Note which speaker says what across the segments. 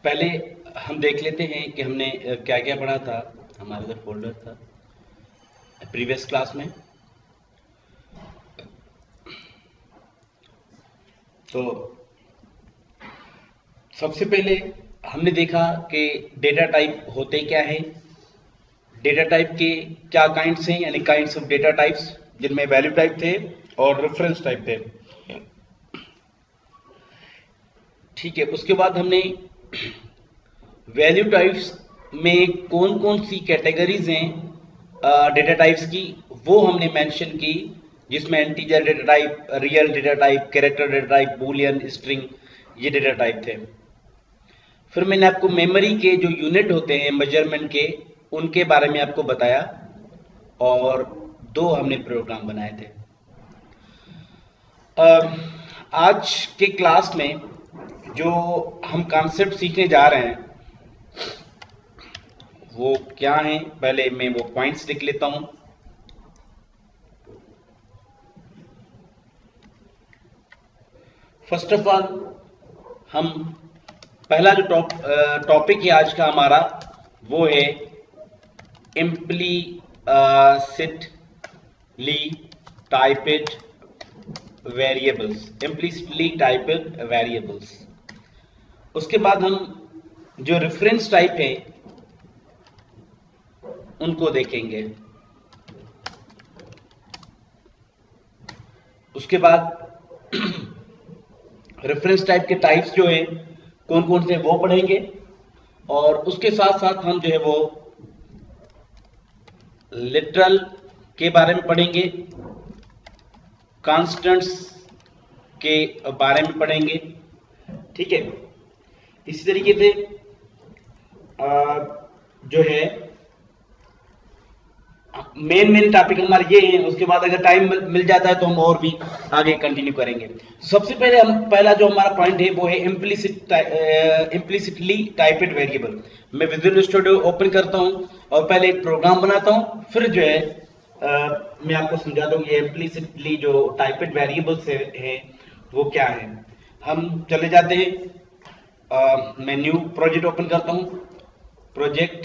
Speaker 1: पहले हम देख लेते हैं कि हमने क्या क्या पढ़ा था। हमारे उधर फोल्डर था प्रीवियस क्लास में। तो सबसे पहले हमने देखा कि डेटा टाइप होते क्या है, डेटा टाइप के क्या काइंड्स हैं, यानी काइंड्स ऑफ डेटा टाइप्स, जिनमें वैल्यू टाइप थे और रेफरेंस टाइप थे। ठीक है, उसके बाद हमने वैल्यू टाइप्स में कौन कौन सी कैटेगरीज हैं डेटा टाइप्स की, वो हमने मेंशन की, जिसमें integer data type, real data type, character data type, Boolean, string, ये डेटा टाइप थे। फिर मैंने आपको मेमोरी के जो यूनिट होते हैं मेजरमेंट के, उनके बारे में आपको बताया, और दो हमने प्रोग्राम बनाए थे। आज के क्लास में जो हम कॉन्सेप्ट सीखने जा रहे हैं वो क्या है, पहले मैं वो पॉइंट्स लिख लेता हूं। फर्स्ट ऑफ ऑल, हम पहला जो टॉपिक है आज का हमारा, वो है implicitly typed variables। उसके बाद हम जो रेफरेंस टाइप है उनको देखेंगे। उसके बाद रेफरेंस टाइप के टाइप्स जो है कौन कौन से वो पढ़ेंगे, और उसके साथ साथ हम जो है वो लिटरल के बारे में पढ़ेंगे, कॉन्स्टेंट्स के बारे में पढ़ेंगे। ठीक है, इसी तरीके से जो है मेन टॉपिक हमारे ये हैं। उसके बाद अगर टाइम मिल जाता है तो हम और भी आगे कंटिन्यू करेंगे। सबसे पहले हम पहला जो हमारा पॉइंट है वो है इम्प्लिसिटली टाइप्ड वेरिएबल। मैं विजुअल स्टूडियो ओपन करता हूं और पहले एक प्रोग्राम बनाता हूं, फिर जो है मैं आपको समझा दूं ये इम्प्लिसिटली जो टाइप्ड वेरिएबल्स है वो क्या है। हम चले जाते हैं, मैं न्यू प्रोजेक्ट ओपन करता हूं, प्रोजेक्ट,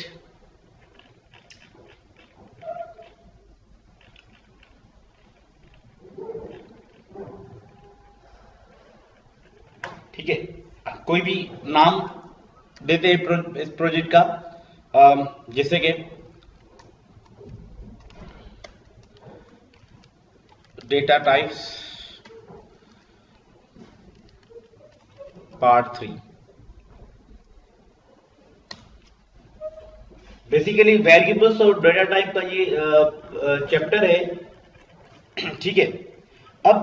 Speaker 1: ठीक है, कोई भी नाम देते हैं इस प्रोजेक्ट का, जैसे कि data types part 3। Basically variables और डेटा टाइप का ये चैप्टर है। ठीक है, अब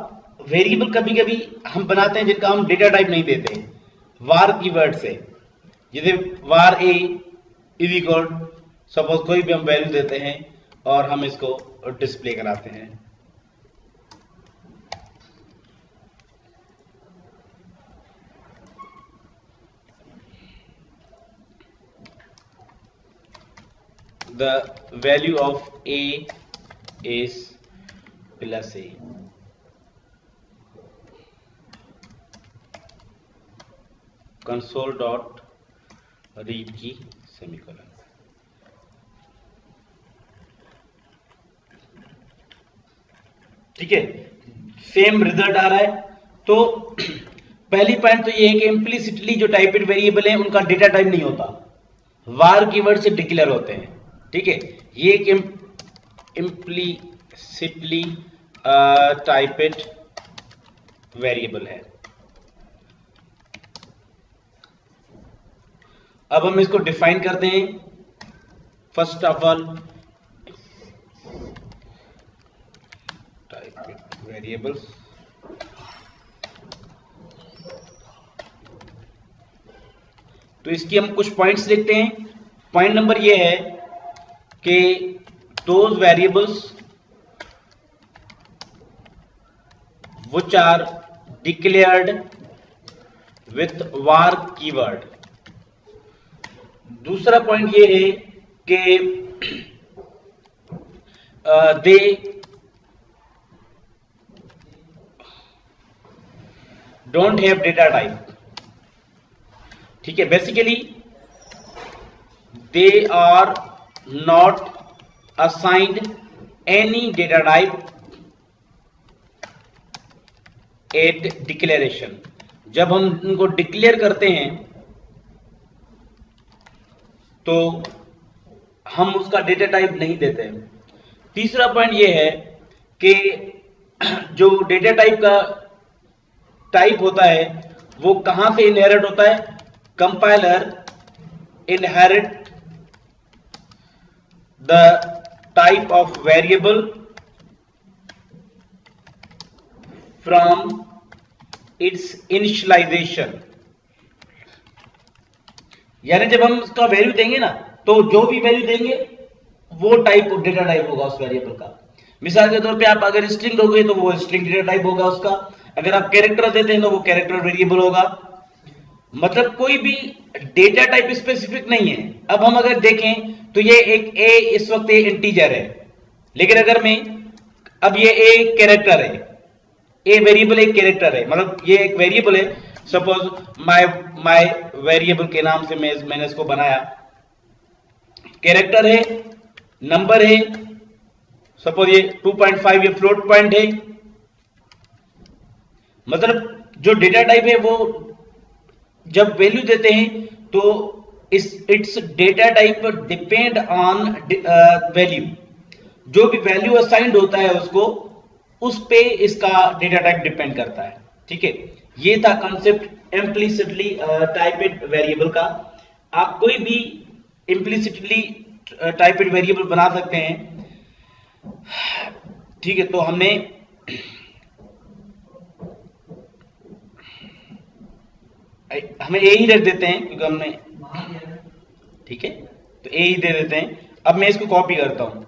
Speaker 1: वेरिएबल कभी कभी हम बनाते हैं जिनका हम डेटा टाइप नहीं देते हैं, वार कीवर्ड से। जैसे वार ए इज इक्वल, सपोज कोई भी हम वैल्यू देते हैं और हम इसको डिस्प्ले कराते हैं। The value of a is plus a। Console dot read की सेमीकोलन। ठीक है, सेम रिजल्ट आ रहा है। तो पहली पॉइंट तो ये है कि इम्प्लिसिटली जो टाइप्ड वेरिएबल है उनका डेटा टाइप नहीं होता, वार कीवर्ड से डिक्लेयर होते हैं। ठीक है, ये एक इम्प्लिसिटली टाइप्ड वेरिएबल है। अब हम इसको डिफाइन करते हैं। First of all, typed variables, तो इसकी हम कुछ पॉइंट्स लिखते हैं। पॉइंट नंबर ये है कि those variables which are declared with var keyword. दूसरा पॉइंट ये है कि they don't have data type. ठीक है, basically they are not assigned any data type at declaration. जब हम उनको डिक्लेयर करते हैं तो हम उसका डेटा टाइप नहीं देते हैं। तीसरा पॉइंट ये है कि जो डेटा टाइप का टाइप होता है वो कहां से इनहेरिट होता है? Compiler inherit the type of variable from its initialisation. यानी जब हम उसका वैल्यू देंगे ना, तो जो भी वैल्यू देंगे वो टाइप डेटा टाइप होगा उस वेरिएबल का। मिसाल के तौर पे आप अगर स्ट्रिंग दोगे तो वो स्ट्रिंग डेटा टाइप होगा उसका। अगर आप कैरेक्टर देते हैं तो वो कैरेक्टर वेरिएबल होगा। मतलब कोई भी डेटा टाइप स्पेसिफिक नहीं है। अब हम अगर देखें तो ये एक ए इस वक्त इंटीजर है, लेकिन अगर मैं अब ये ए कैरेक्टर है, ए वेरिएबल एक कैरेक्टर है, मतलब ये एक वेरिएबल है। सपोज माय वेरिएबल के नाम से मैंने इसको बनाया, कैरेक्टर है, नंबर है, सपोज ये 2.5 ये फ्लोट पॉइंट है। मतलब जो डेटा टाइप है वो जब वैल्यू देते हैं तो it's data type depend on value. जो भी वैल्यू असाइंड होता है उसको, उस पे इसका डेटा टाइप डिपेंड करता है। ठीक है, ये था कॉन्सेप्ट इम्प्लिसिटली टाइपेड वेरिएबल का। आप कोई भी इम्प्लिसिटली टाइपेड वेरिएबल बना सकते हैं। ठीक है, तो हमें ए ही रख देते हैं क्योंकि हमने, ठीक है, तो ए ही दे देते हैं। अब मैं इसको कॉपी करता हूं।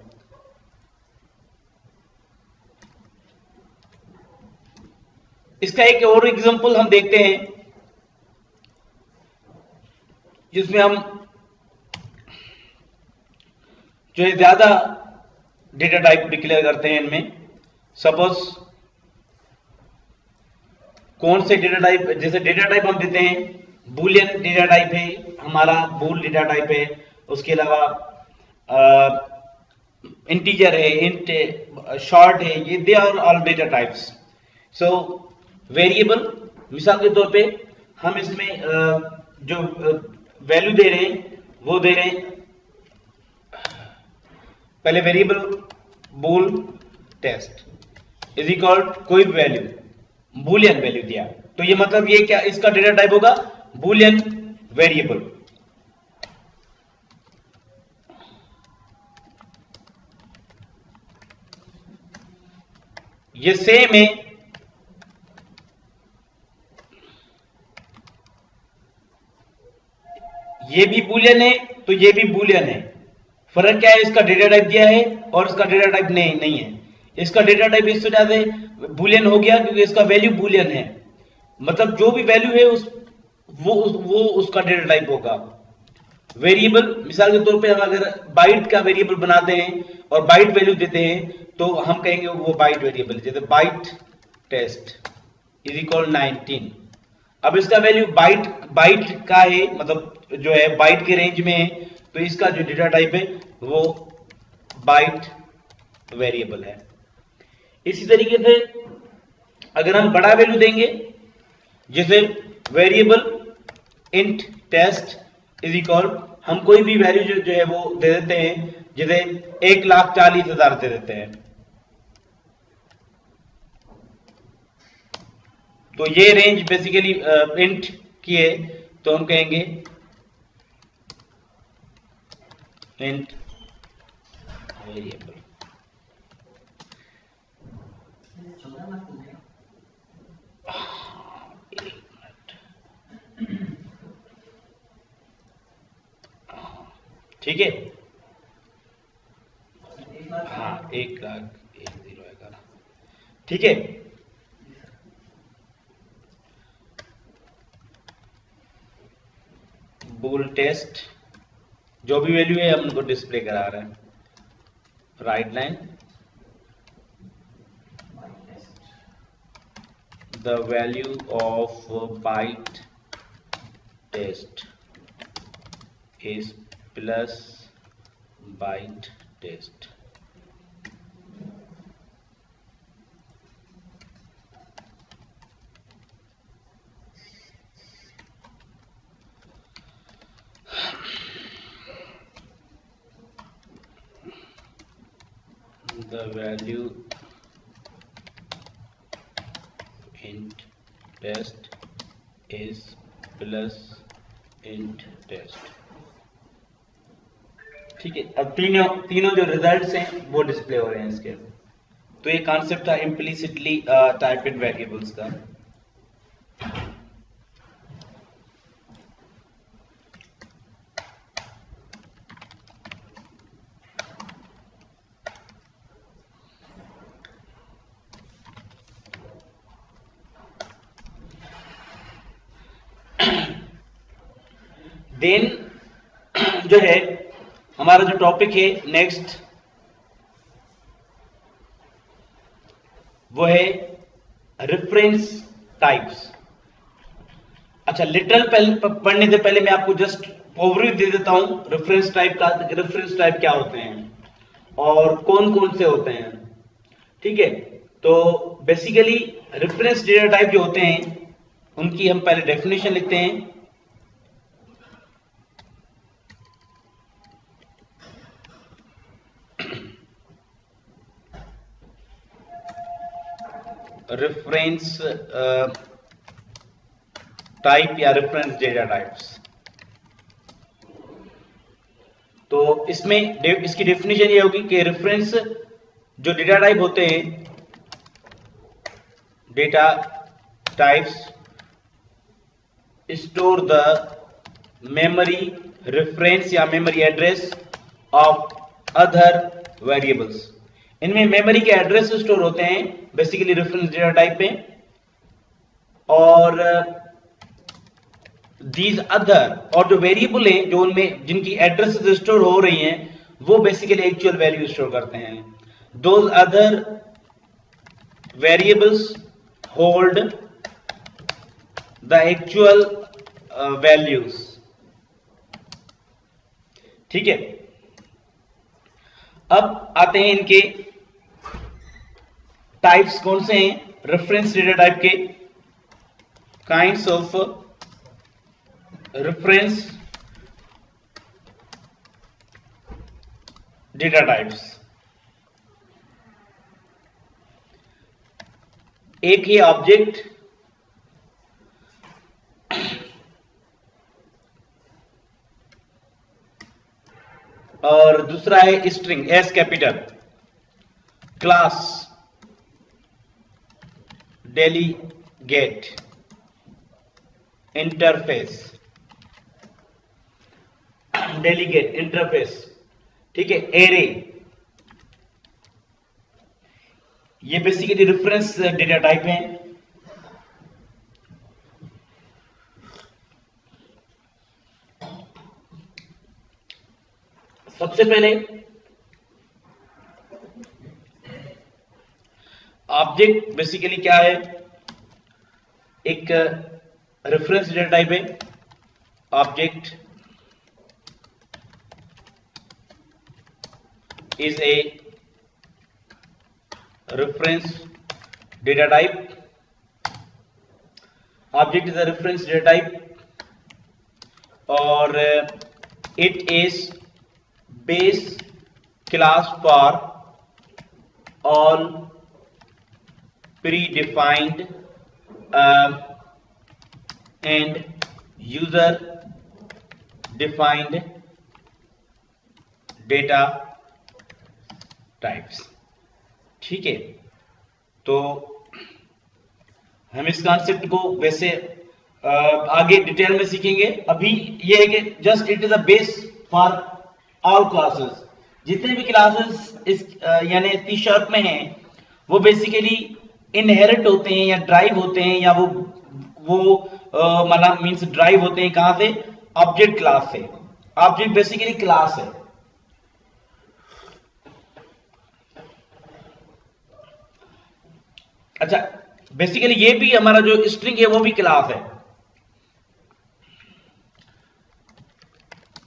Speaker 1: इसका एक और एग्जांपल हम देखते हैं जिसमें हम जो है ज्यादा डेटा टाइप डिक्लेयर करते हैं इनमें। सपोज कौन से डेटा टाइप, जैसे डेटा टाइप हम देते हैं, बूलियन डेटा टाइप है हमारा, बूल डेटा टाइप है। उसके अलावा इंटीजर है, इंट, शॉर्ट है, ये they are all data types. So variable, मिसाल के तौर पे हम इसमें जो वैल्यू दे रहे हैं वो दे रहे हैं, पहले variable bool test is equal कोई भी वैल्यू, बूलियन वैल्यू दिया, तो ये मतलब ये क्या, इसका डेटा टाइप होगा बूलियन वेरिएबल। ये सेम है, ये भी बूलियन है तो ये भी बूलियन है। फर्क क्या है, इसका डेटा टाइप दिया है और इसका डेटा टाइप नहीं है। इसका डेटा टाइप इस वजह से बूलियन हो गया क्योंकि इसका वैल्यू बूलियन है। मतलब जो भी वैल्यू है वो उसका डेटा टाइप होगा। वेरिएबल, मिसाल के तौर पे हम अगर बाइट का वेरिएबल बनाते हैं और बाइट वैल्यू देते हैं तो हम कहेंगे वो बाइट वेरिएबल, जैसे बाइट टेस्ट इज इक्वल 19। अब इसका वैल्यू बाइट का है, मतलब जो है बाइट के रेंज में है, तो इसका जो डेटा टाइप है वो बाइट वेरिएबल है। इसी तरीके से अगर हम बड़ा वैल्यू देंगे, जैसे variable int test is equal, हम कोई भी वैल्यू जो है वो दे देते हैं, जैसे 1,40,000 दे देते हैं, तो ये रेंज बेसिकली इंट की है, तो हम कहेंगे इंट वेरिएबल। ठीक है, हाँ 1,01,011, ठीक है। बूल टेस्ट जो भी वैल्यू है हम उनको डिस्प्ले करा रहे हैं, write line the value of byte test is plus byte test. The value int test is plus int test। ठीक है, अब तीनों तीनों जो रिजल्ट्स हैं वो डिस्प्ले हो रहे हैं इसके। तो ये कॉन्सेप्ट था इम्प्लिसिटली टाइप्ड वेरिएबल्स का। देन जो है हमारा जो टॉपिक है नेक्स्ट वो है रेफरेंस टाइप्स। अच्छा, लिटरल पढ़ने से पहले मैं आपको जस्ट ओवरव्यू दे देता हूं रेफरेंस टाइप का। रेफरेंस टाइप क्या होते हैं और कौन कौन से होते हैं। ठीक है, तो बेसिकली रेफरेंस डेटा टाइप जो होते हैं उनकी हम पहले डेफिनेशन लिखते हैं। रेफरेंस टाइप या रेफरेंस डेटा टाइप्स, तो इसमें इसकी डेफिनेशन ये होगी कि रेफरेंस जो डेटा टाइप होते हैं, data types store the memory reference या memory address of other variables. इनमें मेमोरी के एड्रेस स्टोर होते हैं बेसिकली रेफरेंस डेटा टाइप में, और दीज अदर और जो वेरिएबल हैं जो उनमें जिनकी एड्रेस स्टोर हो रही हैं वो बेसिकली एक्चुअल वैल्यू स्टोर करते हैं। Those other variables hold the actual values. ठीक है, अब आते हैं इनके टाइप्स कौन से हैं रेफरेंस डेटा टाइप के। Kinds of reference data types. एक है ऑब्जेक्ट, और दूसरा है string S capital, class, delegate, interface, delegate interface. ठीक है, एरे, ये बेसिकली रेफरेंस डेटा टाइप है। सबसे पहले ऑब्जेक्ट बेसिकली क्या है, एक रेफरेंस डेटा टाइप है। Object is a reference data type. Object is a reference data type और it is base class for all predefined and user defined data types. ठीक है, तो हम इस कॉन्सेप्ट को वैसे आगे डिटेल में सीखेंगे। अभी ये है कि just it is a base for all classes. जितने भी क्लासेस इस यानी सी शार्प में हैं वो बेसिकली इनहेरिट होते हैं या ड्राइव होते हैं, या वो मतलब मींस ड्राइव होते हैं कहां से, ऑब्जेक्ट क्लास से। ऑब्जेक्ट बेसिकली क्लास है। अच्छा, बेसिकली ये भी हमारा जो स्ट्रिंग है वो भी क्लास है।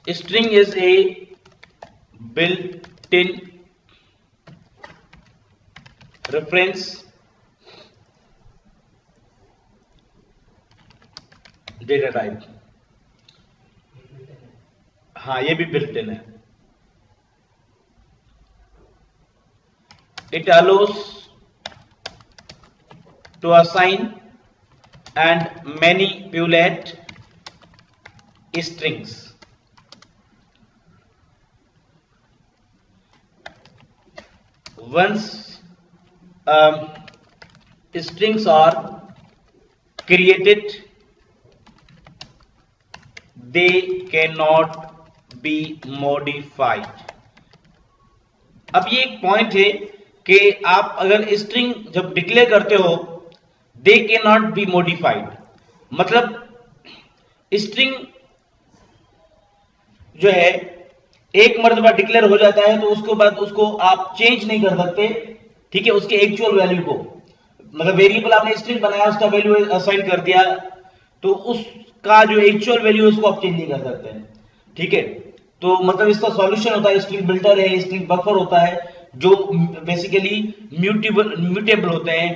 Speaker 1: string is a built-in reference data type. हाँ, ये भी बिल्ट इन है। It allows to assign and manipulate strings. Once strings are created, they cannot be modified। अब ये एक पॉइंट है कि आप अगर स्ट्रिंग जब डिक्लेयर करते हो, they can not be modified, मतलब स्ट्रिंग जो है एक मर्तबा डिक्लेयर हो जाता है तो उसके बाद उसको आप चेंज नहीं कर सकते, ठीक है, उसके एक्चुअल वैल्यू को। मतलब वेरिएबल आपने स्ट्रिंग बनाया, उसका वैल्यू असाइन कर दिया, तो उसका जो एक्चुअल वैल्यू है उसको आप चेंज नहीं कर सकते हैं, ठीक है। तो मतलब इसका सॉल्यूशन होता है स्ट्रिंग बिल्डर है, स्ट्रिंग बफर होता है, जो बेसिकली म्यूटेबल होते हैं,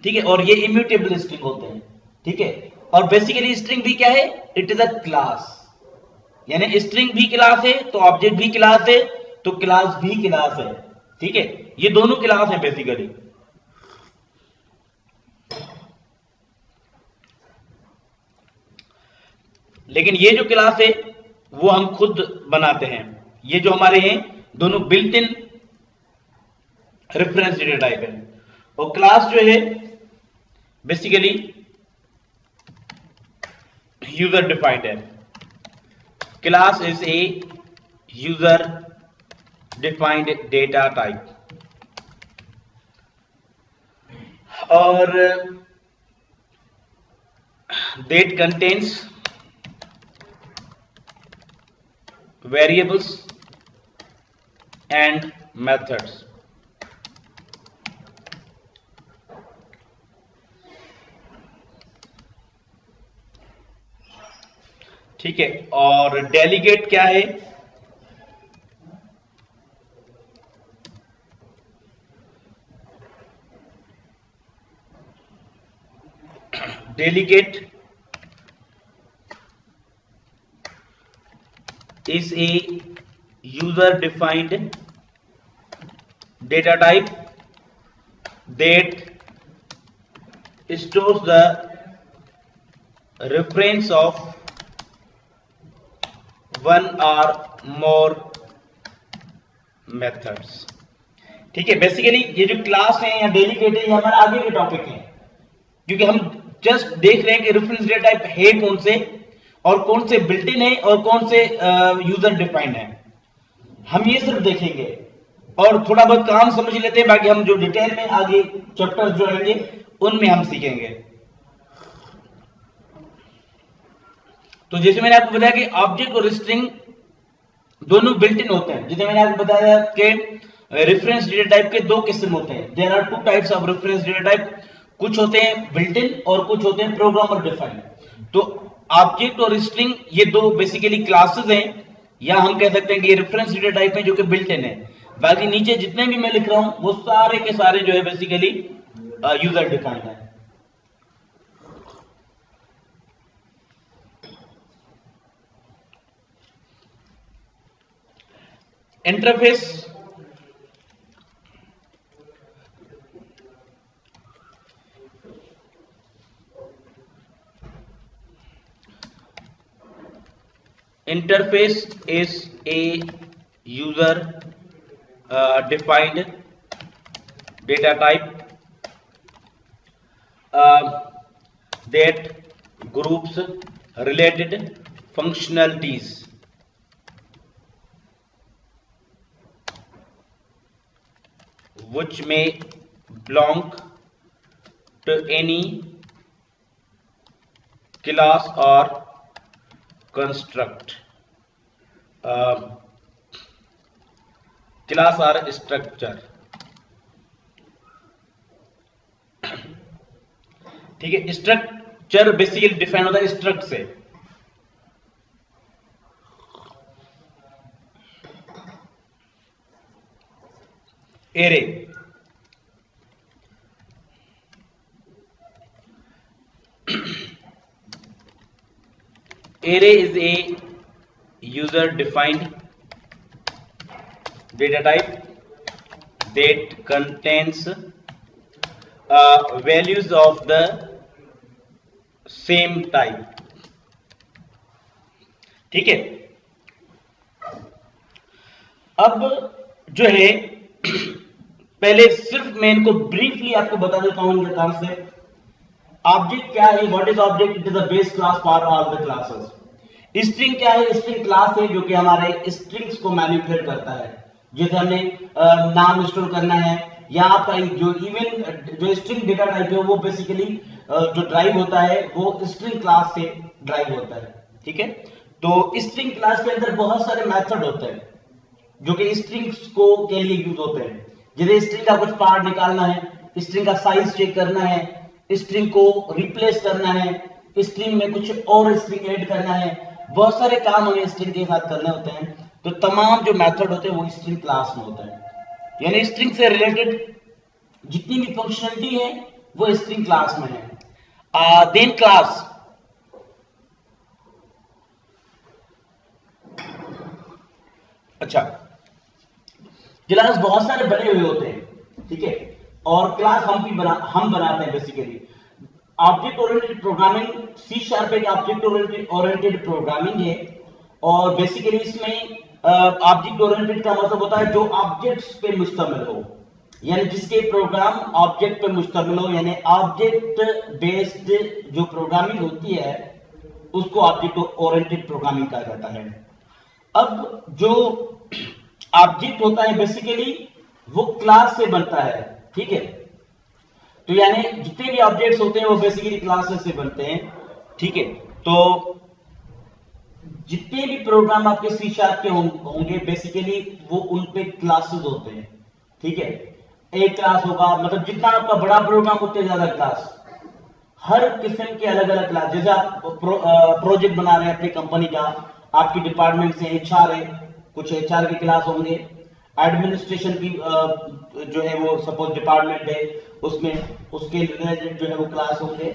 Speaker 1: ठीक है, और ये इम्यूटेबल स्ट्रिंग होते हैं, ठीक है। और बेसिकली स्ट्रिंग भी क्या है, इट इज अ क्लास, यानी स्ट्रिंग भी क्लास है तो ऑब्जेक्ट भी क्लास है तो क्लास भी क्लास है, ठीक है, ये दोनों क्लास है बेसिकली। लेकिन ये जो क्लास है वो हम खुद बनाते हैं, ये जो हमारे हैं दोनों built in reference data type है, और क्लास जो है बेसिकली यूजर डिफाइंड है। Class is a user defined data type, और that contains variables and methods। ठीक है, और डेलीगेट क्या है, delegate is a user defined data type that stores the reference of one or more methods। ठीक है, basically ये जो क्लास है या डेलीगेट है ये हमारे आगे के टॉपिक है, क्योंकि हम जस्ट देख रहे हैं कि रेफरेंस डेटा टाइप है कौन से, और कौन से बिल्ट इन है और कौन से यूजर डिफाइंड है, हम ये सिर्फ देखेंगे और थोड़ा बहुत काम समझ लेते हैं, बाकी हम जो डिटेल में आगे चैप्टर्स जो आएंगे उनमें हम सीखेंगे। तो जैसे मैंने आपको बताया कि ऑब्जेक्ट और स्ट्रिंग दोनों बिल्ट इन होते हैं, जैसे मैंने आपको बताया कि रेफरेंस डेटा टाइप के दो किस्म होते हैं, there are two types of reference data type, कुछ होते हैं बिल्ट इन और कुछ होते हैं प्रोग्रामर डिफाइंड। तो ऑब्जेक्ट और स्ट्रिंग ये दो बेसिकली क्लासेस हैं, या हम कह सकते हैं कि ये रेफरेंस डेटा टाइप है जो कि बिल्ट इन है। बाकी नीचे जितने भी मैं लिख रहा हूं वो सारे के सारे जो है बेसिकली यूजर डिफाइंड है। Interface interface is a user defined data type that groups related functionalities which may belong to any class or construct, class or structure। ठीक है, स्ट्रक्चर बेसिकली डिफाइन होता है स्ट्रक्ट से। Array array is a user defined data type that contains values of the same type। ठीक है, अब जो है पहले सिर्फ मैं इनको ब्रीफली आपको बता देता हूं इनका कॉन्सेप्ट। ऑब्जेक्ट क्या है? What is object? It is the base class for all the classes. String क्या है? स्ट्रिंग क्लास है जो कि हमारे स्ट्रिंग्स को मैनिपुलेट करता है। जैसे हमने नाम स्टोर करना है या आपका जो इवन जो स्ट्रिंग डेटा टाइप है वो बेसिकली जो ड्राइव होता है वो स्ट्रिंग क्लास से ड्राइव होता है। ठीक है, तो स्ट्रिंग क्लास के अंदर बहुत सारे मेथड होते हैं जो कि स्ट्रिंग्स को के लिए यूज होते हैं। जैसे स्ट्रिंग का कुछ पार्ट निकालना है, स्ट्रिंग का साइज चेक करना है, स्ट्रिंग को रिप्लेस करना है, स्ट्रिंग में कुछ और स्ट्रिंग ऐड करना है, बहुत सारे काम हमें स्ट्रिंग के साथ करने होते हैं। तो तमाम जो मेथड होते हैं वो स्ट्रिंग क्लास में होते हैं, यानी स्ट्रिंग से रिलेटेड जितनी भी फंक्शनलिटी है वो स्ट्रिंग क्लास में है। देन क्लास अच्छा, क्लास बहुत सारे बने हुए होते हैं। ठीक है, और क्लास हम बनाते हैं basically. Object oriented programming, C sharp एक ऑब्जेक्ट ओरिएंटेड प्रोग्रामिंग है और बेसिकली इसमें ऑब्जेक्ट ओरिएंटेड का मतलब होता है जो ऑब्जेक्ट्स पे मुश्तमिल हो, यानी जिसके प्रोग्राम ऑब्जेक्ट पे मुश्तमिल हो, यानी ऑब्जेक्ट बेस्ड जो प्रोग्रामिंग होती है उसको ऑब्जेक्ट ओरिएंटेड प्रोग्रामिंग कहा जाता है। अब जो ऑब्जेक्ट होता है बेसिकली वो क्लास से बनता है। ठीक है, तो यानी जितने भी ऑब्जेक्ट्स होते हैं वो बेसिकली क्लासेस से बनते हैं। ठीक है, तो जितने भी प्रोग्राम आपके सी शार्प के होंगे बेसिकली वो उन पे क्लासेस होते हैं। ठीक है, एक क्लास होगा, मतलब जितना आपका बड़ा प्रोग्राम उतने ज्यादा क्लास, हर किस्म के अलग अलग क्लास। जैसे आप प्रोजेक्ट बना रहे हैं अपनी कंपनी का, आपकी डिपार्टमेंट से एचआर है, कुछ एचआर की क्लास होंगे, एडमिनिस्ट्रेशन की जो है वो सपोज डिपार्टमेंट है उसमें उसके रिलेटेड जो है वो क्लास होंगे।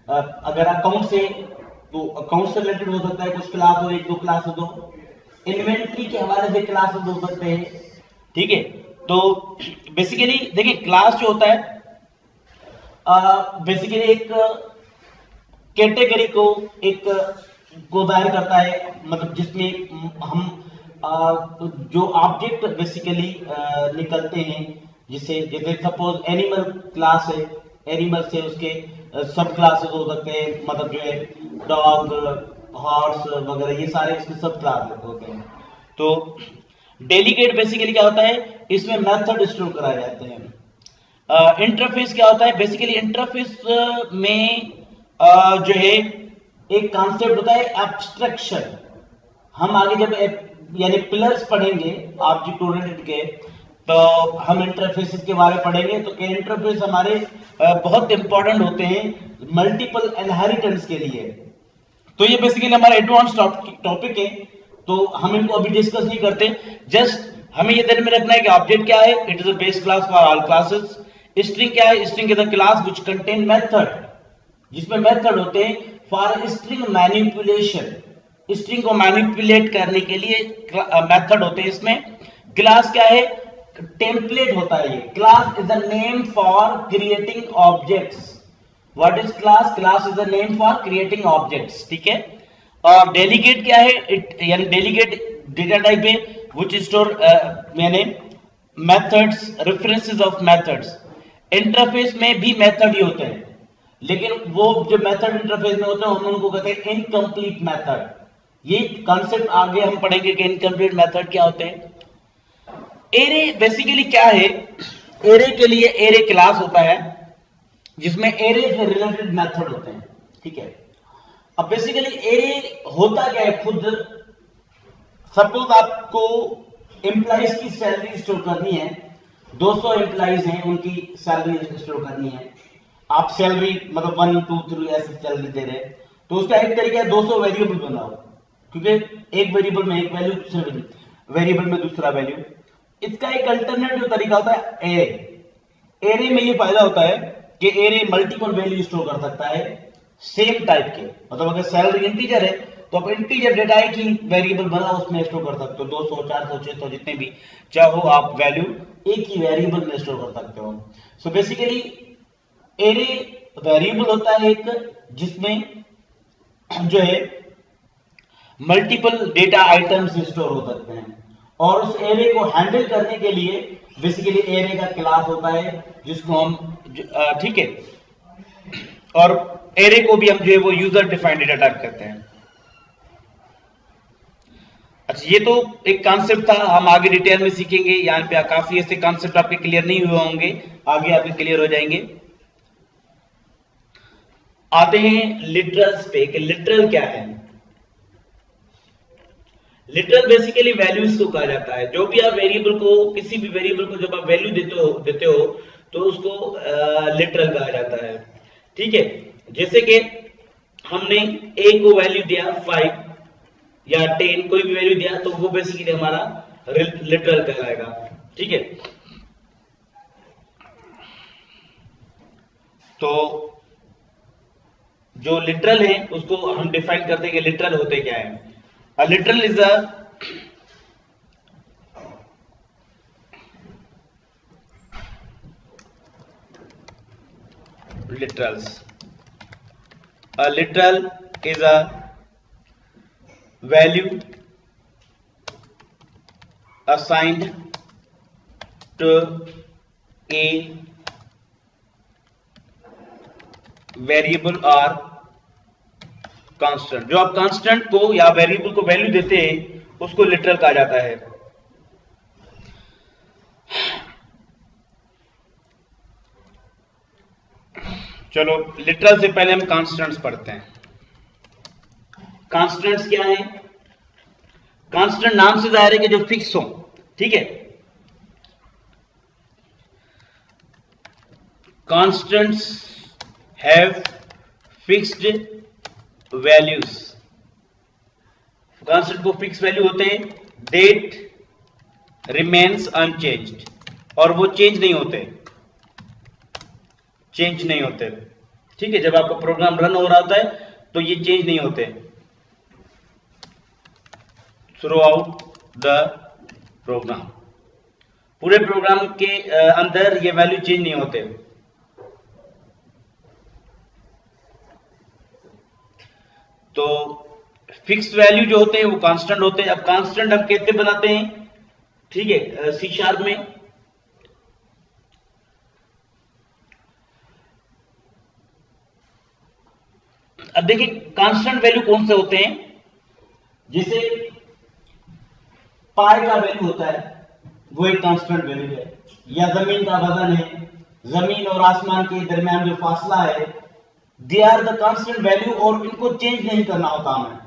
Speaker 1: अगर अकाउंट से तो अकाउंट से रिलेटेड हो सकता है कुछ क्लास हो, एक दो क्लास हो, दो इन्वेंट्री के हवाले से क्लासेस हो सकते हैं। ठीक है, तो बेसिकली देखिए क्लास जो होता है बेसिकली एक कैटेगरी को एक को दायर करता है, मतलब जिसमें हम जो ऑब्जेक्ट बेसिकली निकलते हैं, जिसे जैसे सपोज एनिमल क्लास है, एनिमल से उसके सब क्लासेस हो सकते हैं, मतलब जो है डॉग, हॉर्स वगैरह ये सारे इसके सब क्लास होते हैं। तो डेलीगेट बेसिकली क्या होता है, इसमें मेथड स्टोर कराए जाते हैं। इंटरफेस क्या होता है, बेसिकली इंटरफेस में जो है एक कॉन्सेप्ट होता है एब्स्ट्रैक्शन। हम आगे जब यानी पिलर्स पढ़ेंगे ऑब्जेक्ट ओरिएंटेड के, तो हम इंटरफेसेस के बारे में पढ़ेंगे। तो इंटरफेस हमारे बहुत इंपॉर्टेंट होते हैं मल्टीपल इनहेरिटेंस के लिए। तो ये बेसिकली हमारा एडवांस टॉपिक है, तो हम इनको अभी डिस्कस नहीं करते। जस्ट हमें ये ध्यान में रखना है कि ऑब्जेक्ट क्या है, it is a base class for all classes. String क्या है, string is a class which contain method, जिसमें मेथड होते हैं फॉर स्ट्रिंग मैनिपुलेशन। स्ट्रिंग को मैनिपुलेट करने के लिए मेथड होते हैं इसमें। क्लास क्या है, टेम्पलेट होता है। ये class is a name for creating objects. What is class? Class is a name for creating objects. ठीक है, और डेलीगेट क्या है, यानी डेलीगेट डेटा टाइप है व्हिच स्टोर यानी methods, references of methods. Interface में भी मेथड ही होते हैं, लेकिन वो जो मेथड इंटरफेस में होते हैं हम उनको कहते हैं इनकम्प्लीट मेथड। ये कॉन्सेप्ट आगे हम पढ़ेंगे कि इनकम्प्लीट मेथड क्या होते हैं। एरे बेसिकली क्या है, एरे के लिए एरे क्लास होता है जिसमें एरे से रिलेटेड मेथड होते हैं। ठीक है, अब बेसिकली एरे होता क्या है, खुद सपोज आपको एम्प्लॉइज की सैलरी स्टोर करनी है, 200 एम्प्लॉइज हैं, उनकी सैलरी स्टोर करनी है। आप सैलरी मतलब 1 2 3 ऐसे सैलरी दे रहे हैं, तो उसका एक तरीका है 200 वेरिएबल बनाओ, क्योंकि एक वेरिएबल में एक वैल्यू, दूसरे वेरिएबल में दूसरा वैल्यू। इसका एक अल्टरनेटिव तरीका होता है एरे। एरे में ये फायदा होता है कि एरे मल्टीपल वैल्यू स्टोर कर सकता है सेम टाइप के, मतलब अगर सैलरी इंटीजर है तो आप इंटीजर डेटा एक ही वेरिएबल बना उसमें स्टोर कर सकते हो, 200 400 600 जितने भी चाहो आप वैल्यू एक ही वेरिएबल में स्टोर कर सकते हो। सो बेसिकली एरे वेरिएबल होता है एक जिसमें जो है मल्टीपल डेटा आइटम्स स्टोर हो सकते हैं, और उस एरे को हैंडल करने के लिए बेसिकली एरे का क्लास होता है जिसको हम ठीक है, और एरे को भी हम जो है वो यूजर डिफाइंड डेटा टाइप करते हैं। अच्छा, ये तो एक कॉन्सेप्ट था, हम आगे डिटेल में सीखेंगे। यहाँ पे काफी ऐसे कॉन्सेप्ट आपके क्लियर नहीं हुए होंगे, आगे आपके क्लियर हो जाएंगे। आते हैं लिटरल्स पे कि लिटरल क्या है। लिटरल बेसिकली वैल्यूज को कहा जाता है। जो भी आप वेरिएबल को, किसी भी वेरिएबल को जब आप वैल्यू देते हो तो उसको लिटरल कहा जाता है। ठीक है, जैसे कि हमने a को वैल्यू दिया 5 या 10, कोई भी वैल्यू दिया तो वो बेसिकली हमारा लिटरल कहलाएगा। ठीक है, तो जो लिटरल है उसको हम डिफाइन करते हैं कि लिटरल होते क्या है। A literal is a literals. A literal is a value assigned to a variable or constant. जो आप कांस्टेंट को या वेरिएबल को वैल्यू देते हैं उसको लिटरल कहा जाता है। चलो लिटरल से पहले हम कांस्टेंट्स पढ़ते हैं। कांस्टेंट्स क्या है? कांस्टेंट नाम से जाहिर है कि जो फिक्स हो। ठीक है, constants have fixed values. Constant को फिक्स वैल्यू होते हैं, डेट रिमेन्स अनचेंज्ड, और वो चेंज नहीं होते, ठीक है, जब आपका प्रोग्राम रन हो रहा होता है तो ये चेंज नहीं होते थ्रू आउट द प्रोग्राम। पूरे प्रोग्राम के अंदर ये वैल्यू चेंज नहीं होते। तो फिक्स वैल्यू जो होते हैं वो कांस्टेंट होते हैं। अब कांस्टेंट हम कैसे बनाते हैं? ठीक है, सी शार्प में अब देखिए कांस्टेंट वैल्यू कौन से होते हैं। जैसे पाई का वैल्यू होता है, वो एक कांस्टेंट वैल्यू है, या जमीन का वजन है, जमीन और आसमान के दरमियान जो फासला है, they are the constant value, और इनको चेंज नहीं करना होता हमें।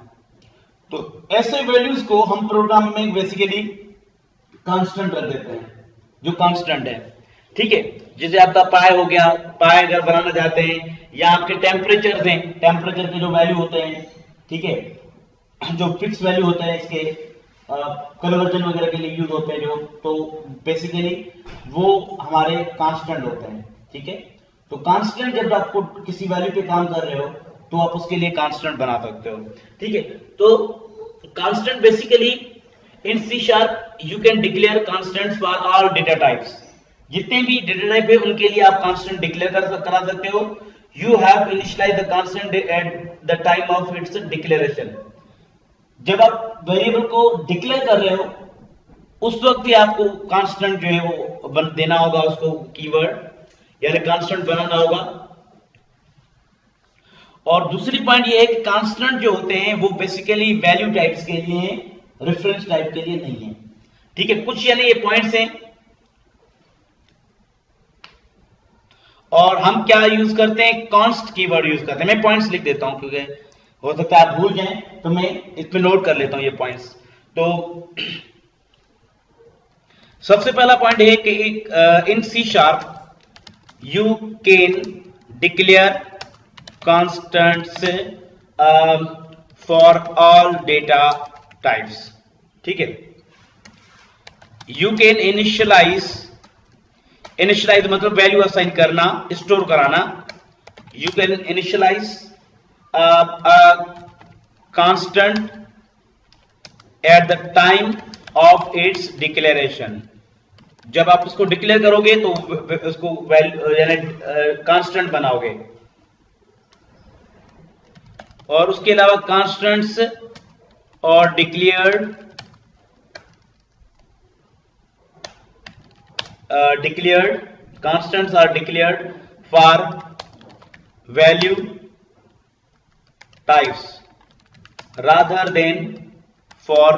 Speaker 1: तो ऐसे वैल्यूज को हम प्रोग्राम में बेसिकली कांस्टेंट रख देते हैं, जो कांस्टेंट है। ठीक है, जैसे आपका पाई हो गया, पाई अगर बनाना चाहते हैं, या आपके टेम्परेचर हैं, टेम्परेचर के जो वैल्यू होते हैं, ठीक है, जो फिक्स वैल्यू होते हैं, इसके कन्वर्जन वगैरह के लिए यूज होते हैं जो, तो बेसिकली वो हमारे कांस्टेंट होते हैं। ठीक है, तो कांस्टेंट जब आपको किसी वैल्यू पे काम कर रहे हो तो आप उसके लिए कांस्टेंट बना सकते हो। ठीक है, तो constant basically in C sharp you can declare constants for all data types. जितने भी डेटा टाइप है उनके लिए आप कांस्टेंट डिक्लेयर करा सकते हो। You have initialize the constant at the time of its declaration. जब आप वेरिएबल को डिक्लेयर कर रहे हो उस वक्त ही आपको कांस्टेंट जो है वो देना होगा, उसको कीवर्ड यानी कांस्टेंट बनाना होगा। और दूसरी पॉइंट ये है कि कांस्टेंट जो होते हैं वो बेसिकली वैल्यू टाइप्स के लिए हैं, रेफरेंस टाइप के लिए नहीं है। ठीक है, कुछ यानी ये पॉइंट्स हैं। और हम क्या यूज करते हैं? कॉन्स्ट कीवर्ड यूज करते हैं। मैं पॉइंट्स लिख देता हूं क्योंकि हो सकता है आप भूल जाएं, तो मैं इसमें नोट कर लेता हूं ये पॉइंट्स। तो सबसे पहला पॉइंट है कि in C sharp you can declare constants for all data types. ठीक है, यू कैन इनिशियलाइज मतलब वैल्यू असाइन करना, स्टोर कराना। You can initialize constant at the time of its declaration. जब आप उसको डिक्लेयर करोगे तो उसको वैल्यू यानी कांस्टेंट बनाओगे। और उसके अलावा कांस्टेंट्स और declared constants are declared for value types rather than for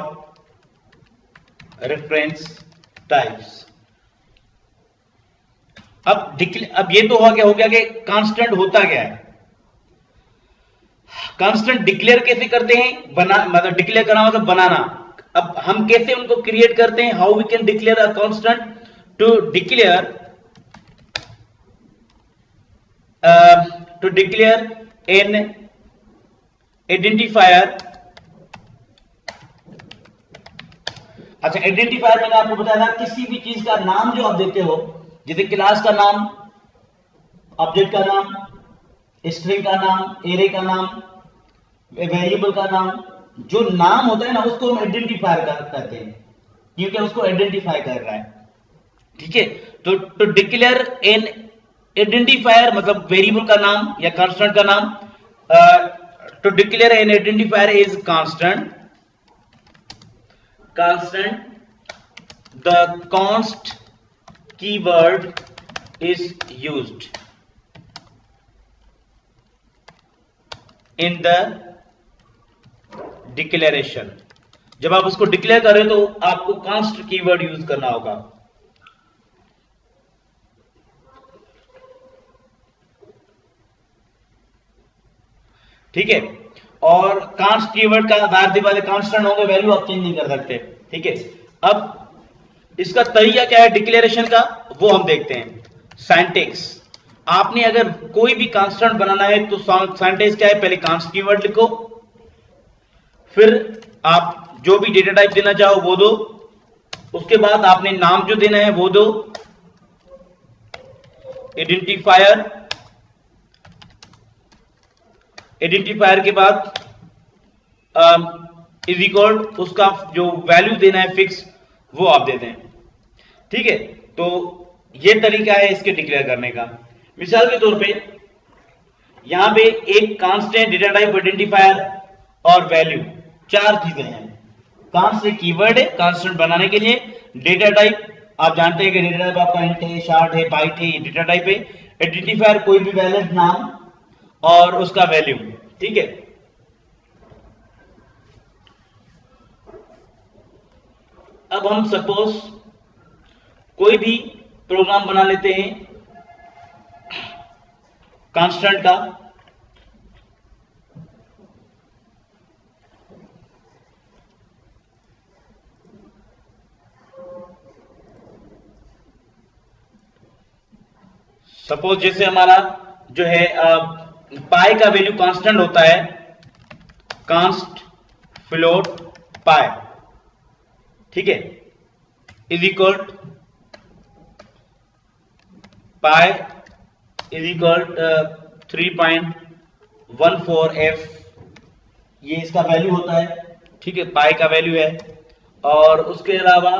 Speaker 1: reference types। अब ये तो हो गया कि कांस्टेंट होता क्या है। कांस्टेंट डिक्लेयर कैसे करते हैं, मतलब डिक्लेयर करना मतलब बनाना। अब हम कैसे उनको क्रिएट करते हैं, how we can declare a constant. To declare an identifier। अच्छा, आइडेंटिफायर मैंने आपको बताया था किसी भी चीज का नाम जो आप देते हो, जैसे क्लास का नाम, ऑब्जेक्ट का नाम, स्ट्रिंग का नाम, एरे का नाम, वेरिएबल का नाम, जो नाम होता है ना उसको हम आइडेंटिफायर कहते हैं, क्योंकि उसको आइडेंटिफाई कर रहा है। ठीक है, तो डिक्लेयर एन आइडेंटिफायर मतलब वेरिएबल का नाम या कांस्टेंट का नाम। To declare an identifier is constant the const keyword is used in the declaration. जब आप उसको डिक्लेयर करें तो आपको कांस्ट कीवर्ड यूज करना होगा। ठीक है, और कांस्ट कीवर्ड का आधार वाले कांस्टेंट होंगे, वैल्यू आप चेंज नहीं कर सकते। ठीक है, अब इसका तरीका क्या है डिक्लेरेशन का, वो हम देखते हैं। सिंटैक्स, आपने अगर कोई भी कांस्टेंट बनाना है तो सिंटैक्स क्या है, पहले कांस्ट कीवर्ड लिखो, फिर आप जो भी डेटा टाइप देना चाहो वो दो, उसके बाद आपने नाम जो देना है वो दो, आइडेंटिफायर के बाद इज इक्वल उसका जो वैल्यू देना है फिक्स वो आप दे दें। ठीक है, तो ये तरीका है इसके डिक्लेयर करने का। मिसाल के तौर पे यहां पे एक कांस्टेंट, डेटा टाइप, आइडेंटिफायर और वैल्यू, चार चीजें हैं। कांस्टेंट कीवर्ड है कांस्टेंट बनाने के लिए, डेटा टाइप आप जानते हैं कि डेटा टाइप आपका इंट है, शॉर्ट है, बाइट है, ये डेटा टाइप है। आइडेंटिफायर कोई भी वैलिड नाम और उसका वैल्यू। ठीक है, अब हम सपोज कोई भी प्रोग्राम बना लेते हैं कांस्टेंट का। सपोज जैसे हमारा जो है पाई का वैल्यू कांस्टेंट होता है, कांस्ट फ्लोट पाई। ठीक है, is equal pi is equal 3.14f, ये इसका वैल्यू होता है। ठीक है, पाई का वैल्यू है। और उसके अलावा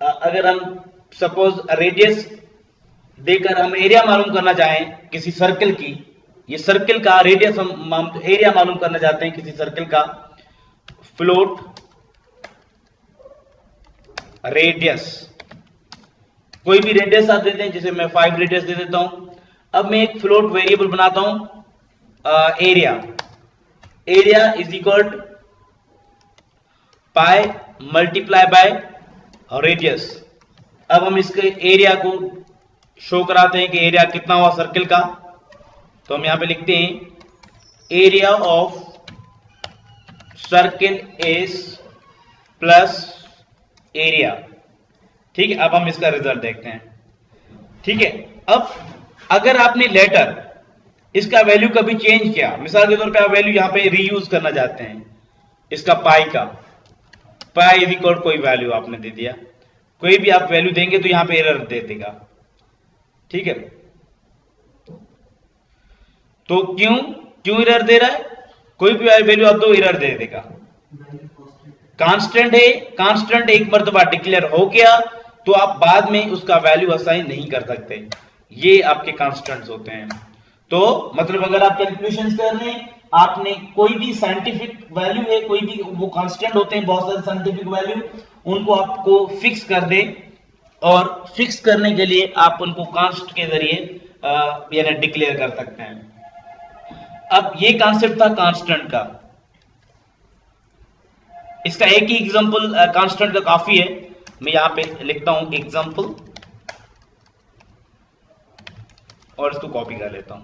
Speaker 1: अगर हम सपोज रेडियस देकर हम एरिया मालूम करना चाहें किसी सर्कल की, ये सर्कल का रेडियस हम एरिया मालूम करना चाहते हैं किसी सर्कल का, फ्लोट रेडियस, कोई भी रेडियस आप देते हैं, जैसे मैं 5 रेडियस दे देता हूं। अब मैं एक फ्लोट वेरिएबल बनाता हूं area. Area is equal pi multiply by radius. अब हम इसके एरिया को शो कराते हैं कि एरिया कितना हुआ सर्कल का, तो हम यहां पे लिखते हैं area of circle is plus area. ठीक है, अब हम इसका रिजल्ट देखते हैं। ठीक है, अब अगर आपने लेटर इसका वैल्यू कभी चेंज किया, मिसाल के तौर पे आप वैल्यू यहां पे रीयूज करना चाहते हैं इसका पाई का, पाई इज इक्वल कोई वैल्यू आपने दे दिया, कोई भी आप वैल्यू देंगे तो यहां पे एरर दे देगा। ठीक है, तो क्यों एरर दे रहा है? कोई भी वैल्यू आप दो एरर दे देगा। कांस्टेंट है, कांस्टेंट एक मर्तबा डिक्लेयर हो गया तो आप बाद में उसका वैल्यू असाइन नहीं कर सकते, ये आपके कांस्टेंट्स होते हैं। तो मतलब अगर आप कैलकुलेशंस कर रहे हैं, आपने कोई भी साइंटिफिक वैल्यू है, कोई भी वो कांस्टेंट होते हैं बहुत सारे साइंटिफिक वैल्यू, उनको आपको फिक्स कर दे, और फिक्स करने के लिए आप उनको कांस्ट के जरिए यानी डिक्लेयर कर सकते हैं। अब ये कॉन्सेप्ट था कांस्टेंट का। इसका एक ही एग्जांपल कांस्टेंट का काफी है, मैं यहां पे लिखता हूं एग्जांपल और इसको कॉपी कर लेता हूं।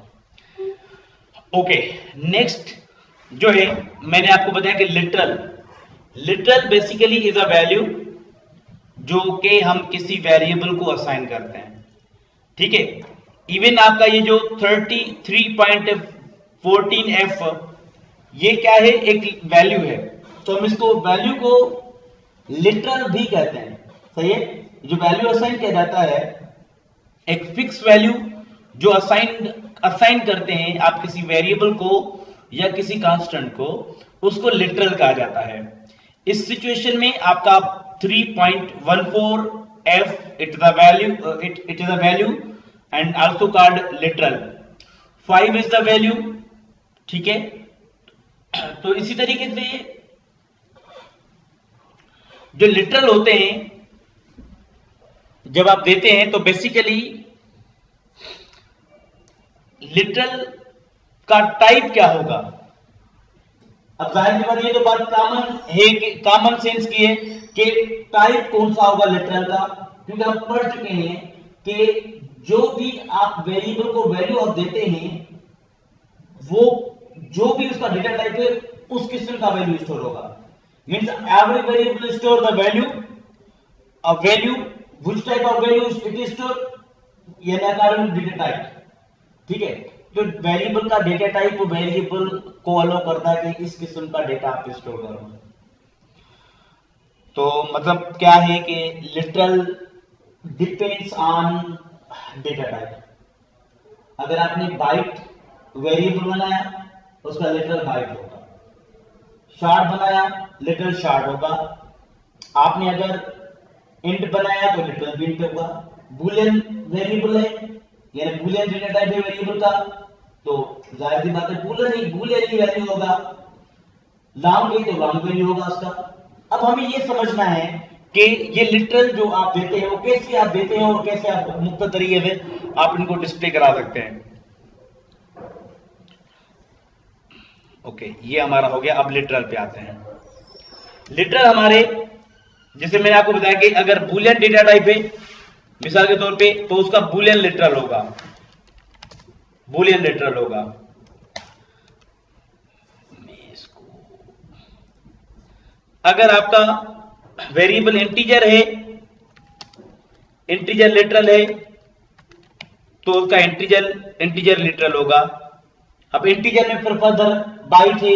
Speaker 1: ओके, नेक्स्ट जो है मैंने आपको बताया कि literal basically is a value जो कि हम किसी वेरिएबल को असाइन करते हैं। ठीक है, इवन आपका ये जो 33.14f ये क्या है, एक वैल्यू है, तो हम इसको वैल्यू को लिटरल भी कहते हैं। सही है, जो वैल्यू असाइन किया जाता है, एक फिक्स वैल्यू जो असाइन करते हैं आप किसी वेरिएबल को या किसी कांस्टेंट को, उसको लिटरल कहा जाता है। इस सिचुएशन में आपका 3.14f it is a value and also called literal. 5 is the value। ठीक है, तो इसी तरीके से जो लिटरल होते हैं जब आप देते हैं तो बेसिकली लिटरल का टाइप क्या होगा। अब जाहिर सी बात ये तो बात कॉमन है कि कॉमन सेंस की है कि टाइप कौन सा होगा लिटरल का, क्योंकि हम पढ़ चुके हैं कि जो भी आप वेरिएबल को वैल्यू आप देते हैं, वो जो भी उसका डेटा टाइप है उस किस्म का वैल्यू स्टोर होगा। Means every variable store the value, a value which type of value it is store, यानी अकॉर्डिंग टू डेटा टाइप। ठीक है, तो वेरिएबल का डेटा टाइप वेरिएबल को अलाउ करता है कि इस किस्म का डेटा आप स्टोर करो। तो मतलब क्या है कि literal depends on data type. अगर आपने बाइट वेरिएबल बनाया उसका लिटरल बाइट होगा, शार्ट बनाया लिटरल शार्ट होगा, आपने अगर इंट बनाया तो लिटरल भी इंट होगा। बूलियन वेरिएबल है यानी बूलियन डेटा टाइप है वेरिएबल का, तो जाहिर सी बात है बूलियन ही वैल्यू होगा, लॉन्ग है तो लॉन्ग वैल्यू होगा उसका। अब हमें ये समझना है कि ये लिटरल जो आप देते हैं वो कैसे आप देते हैं और कैसे आप मुक्त तरीके से आप इनको डिस्प्ले करा सकते हैं। ओके, ये हमारा हो गया। अब लिटरल पे आते हैं। लिटरल हमारे, जैसे मैंने आपको बताया कि अगर बूलियन डेटा टाइप है मिसाल के तौर पे, तो उसका बूलियन लिटरल होगा, बूलियन लिटरल होगा। अगर आपका वेरिएबल इंटीजर है, इंटीजर लिटरल है, तो उसका इंटीजर लिटरल होगा। अब इंटीजर में फिर फर्दर बाइट है,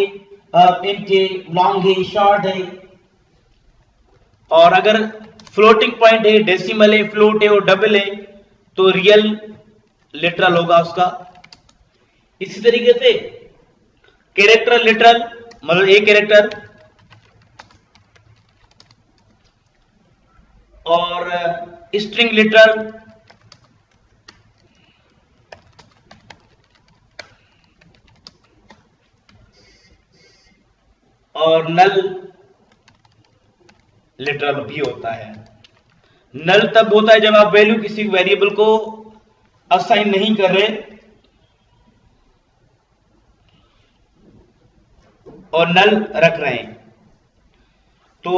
Speaker 1: इंट है, लॉन्ग है, शॉर्ट है, और अगर फ्लोटिंग पॉइंट है, डेसिमल है, फ्लोट है और डबल है, तो रियल लिटरल होगा उसका। इसी तरीके से कैरेक्टर लिटरल, मतलब एक कैरेक्टर, और स्ट्रिंग लिटरल, और नल लिटरल भी होता है। नल तब होता है जब आप वैल्यू किसी वेरिएबल को असाइन नहीं कर रहे और नल रख रहे हैं। तो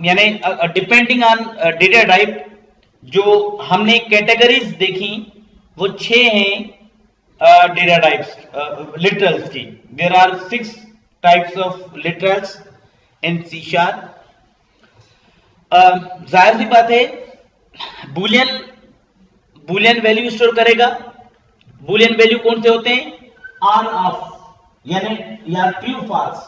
Speaker 1: यानी डिपेंडिंग ऑन डेटा टाइप, जो हमने कैटेगरीज देखी वो 6 हैं डेटा टाइप्स लिटरल्स की। There are 6 types of literals in C#। जाहिर सी बात है बुलियन वैल्यू स्टोर करेगा। बुलियन वैल्यू कौन से होते हैं? ऑन ऑफ, यानी या ट्रू फॉल्स।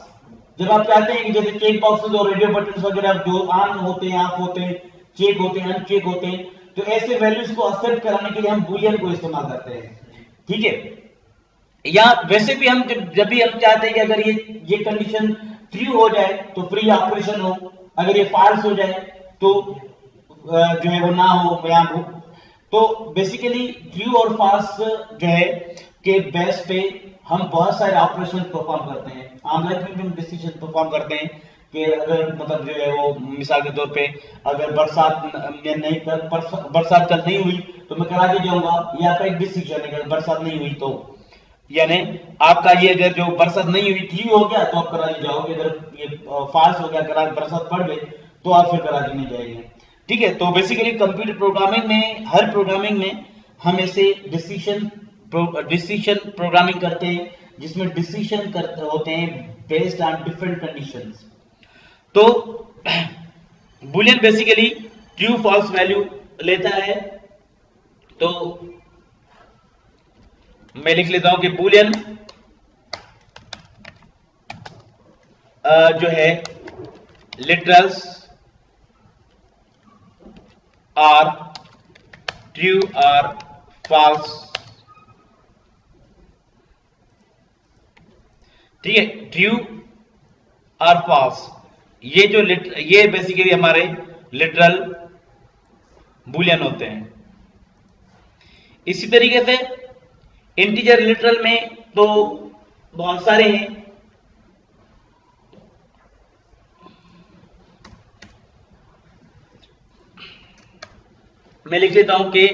Speaker 1: जब आप चाहते हैं कि जैसे चेक बॉक्सेस और रेडियो बटन वगैरह जो ऑन होते हैं, ऑफ होते हैं, चेक होते हैं, अनचेक होते हैं, तो ऐसे वैल्यूज को एक्सेप्ट कराने के लिए हम बूलियन को इस्तेमाल करते हैं। ठीक है, या वैसे भी हम जब भी हम चाहते हैं कि अगर ये कंडीशन ट्रू हो जाए तो फ्री ऑपरेशन हो, अगर ये फॉल्स हो जाए तो जो है वो ना हो या हो। तो बेसिकली ट्रू और फॉल्स जो है के बेस पे हम बहुत सारे ऑपरेशन परफॉर्म करते हैं। आम लाइफ में भी हम डिसीजन परफॉर्म करते हैं कि अगर मतलब जो है वो मिसाल के तौर पे अगर बरसात में नहीं बरसात कल नहीं हुई तो मैं कराची जाऊंगा, ये आपका एक डिसीजन है। अगर बरसात नहीं हुई तो यानी आपका ये अगर जो बरसात नहीं हुई थी हो गया तो आप कराची जाओगे, अगर ये फाल्स हो गया बरसात पड़ गई तो आप फिर कराची नहीं जाएंगे। ठीक है, तो बेसिकली कंप्यूटर प्रोग्रामिंग में, हर प्रोग्रामिंग में हम ऐसे डिसीजन प्रोग्रामिंग करते हैं जिसमें डिसीजन करते होते हैं बेस्ड ऑन डिफरेंट कंडीशंस। तो boolean basically true false value लेता है। तो मैं लिख लेता हूं कि बुलियन जो है लिटरल्स आर ट्रू और फॉल्स। ठीक है, ट्रू और फॉल्स ये बेसिकली हमारे लिटरल बुलियन होते हैं। इसी तरीके से इंटीजर लिटरल में तो बहुत सारे हैं। मैं लिख लेता हूं कि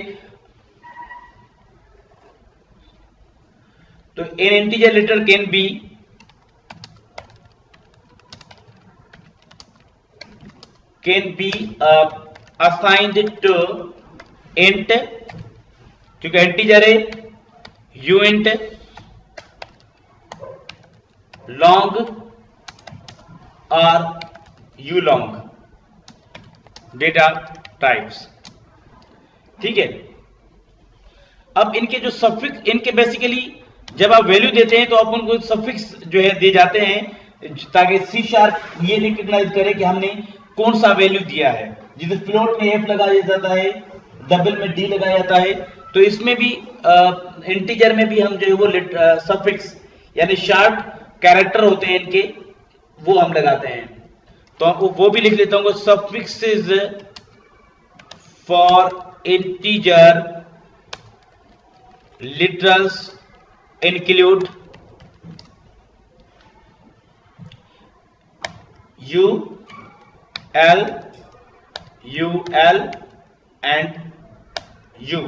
Speaker 1: तो an integer literal can be assigned to int, क्योंकि इंटीजर है, uint, long और ulong डेटा टाइप्स। ठीक है, अब इनके जो सफिक्स, इनके बेसिकली जब आप वैल्यू देते हैं तो आप उनको सफिक्स जो है दे जाते हैं ताकि सी शार्प ये रिकॉग्नाइज करे कि हमने कौन सा वैल्यू दिया है। जैसे फ्लोट में एफ लगाया जाता है, डबल में डी लगाया जाता है, तो इसमें भी इंटीजर में भी हम जो है वो सफिक्स यानी शार्ट कैरेक्टर होते हैं इनके, वो हम लगाते हैं। तो वो भी लिख लेता हूँ, suffixes for integer literals include u, l, ul and u।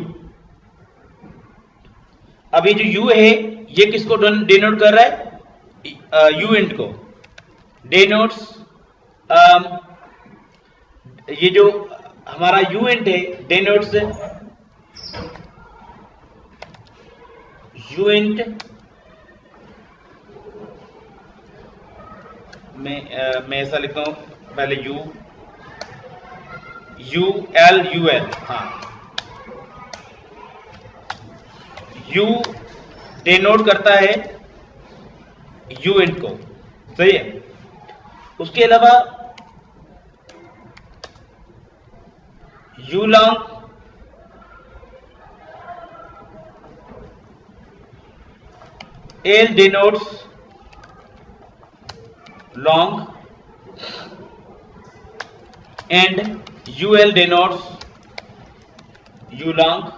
Speaker 1: अब ये जो u है ये किसको डिनोट कर रहा है? uint को डिनोट्स। ये जो हमारा uint है डिनोट्स uint मैं ऐसा लिखता हूं पहले ul, हाँ, u डिनोट करता है uint को, सही है। उसके अलावा ulong L denotes long and ul denotes ulong।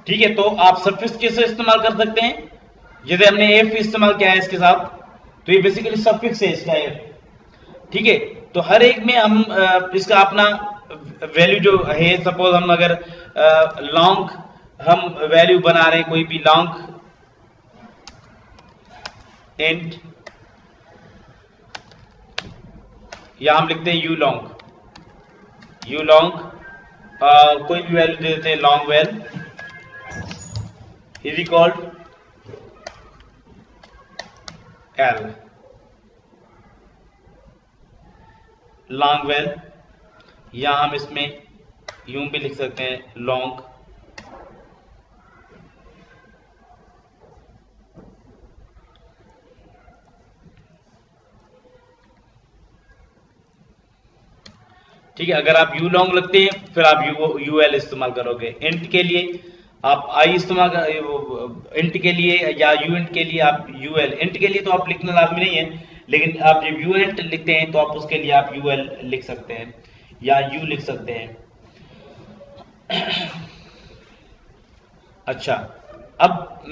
Speaker 1: ठीक है, तो आप सफिक्स कैसे इस्तेमाल कर सकते हैं? जैसे हमने एफ इस्तेमाल किया है इसके साथ, तो ये बेसिकली सफिक्स है इसका एफ। ठीक है, तो हर एक में हम इसका अपना वैल्यू जो है, सपोज हम अगर लॉन्ग हम वैल्यू बना रहे हैं, कोई भी लॉन्ग इंट, या हम लिखते हैं यू लॉन्ग, कोई भी वैल्यू दे देते हैं long well is equal L long well. या हम इसमें यूं भी लिख सकते हैं लॉन्ग। ठीक है, अगर आप यू लॉन्ग लगते हैं फिर आप यू एल इस्तेमाल करोगे। इंट के लिए आप आई इस्तेमाल इंट के लिए या यू इंट के लिए आप यू एल। इंट के लिए तो आप लिखना लाजमी नहीं है, लेकिन आप जब यू इंट लिखते हैं तो आप उसके लिए आप यू एल लिख सकते हैं या यू लिख सकते हैं। अच्छा, अब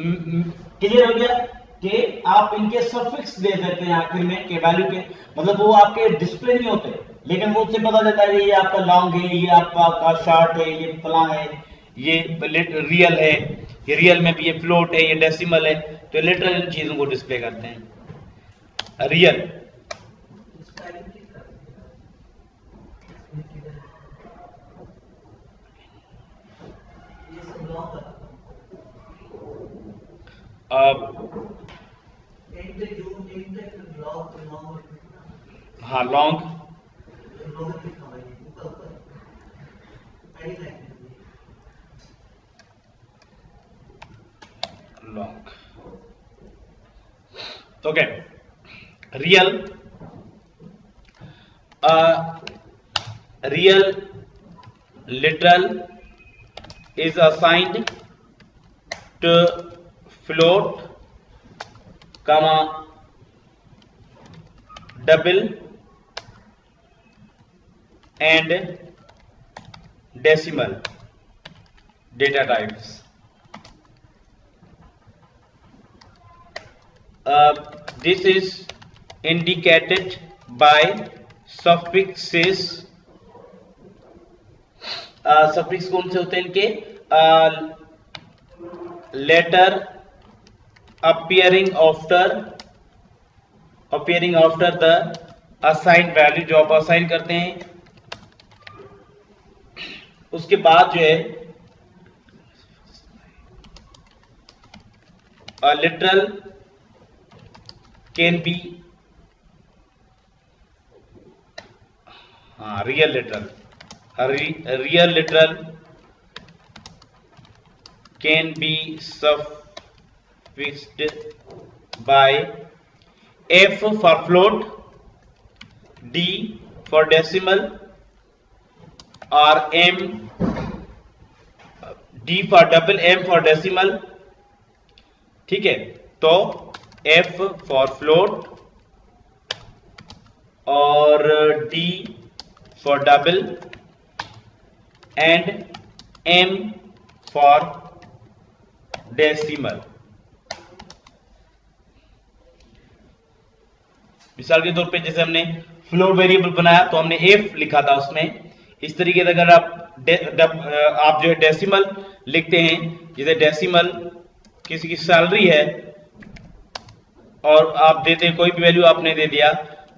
Speaker 1: क्लियर हो गया कि आप इनके सफिक्स दे देते हैं आखिर में के वैल्यू के, मतलब वो आपके डिस्प्ले नहीं होते, लेकिन वो उससे पता चलता है ये आपका लॉन्ग है, ये आपका शॉर्ट है, ये फला है, ये रियल है, ये रियल में भी ये फ्लोट है, ये डेसिमल है, तो लिटरल इन चीजों को डिस्प्ले करते हैं। रियल हाँ long long okay. Real real literal is assigned to float, comma double and decimal data types. This is indicated by suffixes. Suffix कौन से होते हैं इनके? Letter appearing after the assigned value, जो आप असाइन करते हैं उसके बाद जो है literal can be real literal. Real literal can be suffixed by F for float, D for decimal, or D for double, M for decimal. ठीक है, तो F for float और D for double and M for decimal. मिसाल के तौर पे जैसे हमने फ्लोट वेरिएबल बनाया तो हमने f लिखा था उसमें, इस तरीके से अगर आप जो है डेसिमल लिखते हैं, जैसे डेसिमल किसी की सैलरी है और आप देते हैं कोई भी वैल्यू आपने दे दिया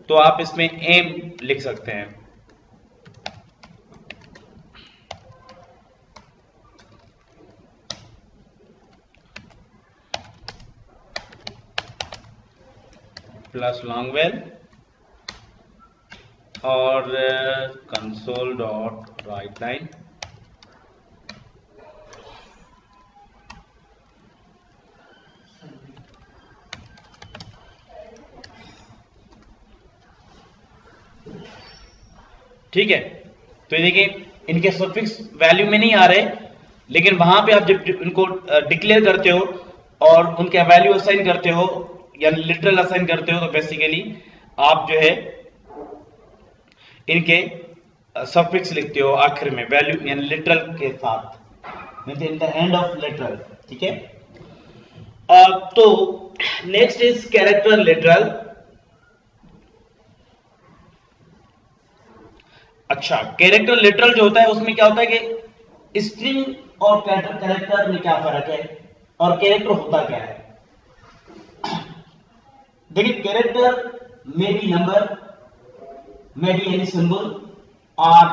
Speaker 1: तो आप इसमें m लिख सकते हैं. प्लस लॉन्ग वेल और कंसोल डॉट राइट लाइन. ठीक है, तो ये देखिए इनके सफिक्स वैल्यू में नहीं आ रहे, लेकिन वहां पे आप जब इनको डिक्लेयर करते हो और उनके वैल्यू असाइन करते हो या लिटरल असाइन करते हो तो बेसिकली आप जो है इनके सफिक्स लिखते हो आखिर में वैल्यू यानी लिटरल के साथ, in the end of literal. ठीक है, तो नेक्स्ट इज कैरेक्टर लिटरल. अच्छा, कैरेक्टर लिटरल जो होता है उसमें क्या होता है कि स्ट्रिंग और कैरेक्टर में क्या फर्क है और कैरेक्टर होता क्या है. देखिए, character may be number, may be any symbol और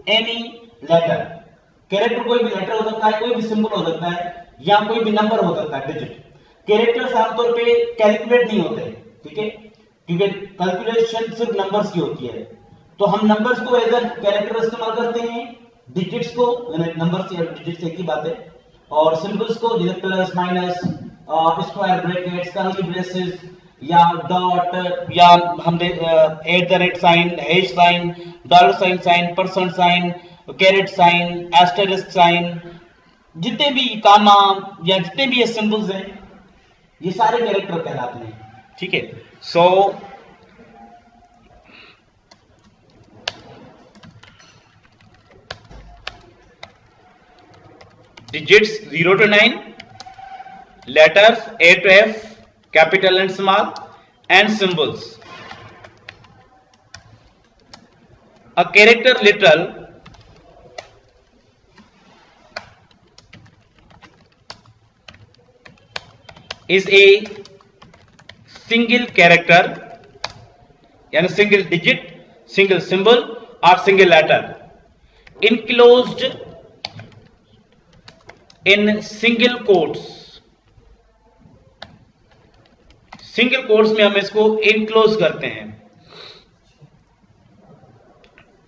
Speaker 1: एनी लेटर. कैरेक्टर कोई भी लेटर हो सकता है, कोई भी सिंबल हो सकता है या कोई भी नंबर हो सकता है, डिजिट. कैरेक्टर्स आमतौर पे कैलकुलेट नहीं होते, ठीक है, क्योंकि कैलकुलेशन सिर्फ नंबर्स की होती है. तो हम नंबर्स को एज अ कैरेक्टर इस्तेमाल करते हैं, डिजिट्स को, नंबर्स या डिजिट्स एक ही बात है, और सिंबल्स को जैसे plus minus, square brackets, curly braces या डॉट, या हमने at the rate sign, hash sign, dollar sign sign, percent sign, caret sign, asterisk sign, जितने भी कामा या जितने भी ये सिंबल्स हैं ये सारे कैरेक्टर कहलाते हैं। ठीक है, सो digits 0 to 9, letters A to F, capital and small, and symbols. A character literal is a single character, yani single digit, single symbol or single letter enclosed in single quotes. Single quotes में हम इसको enclose करते हैं।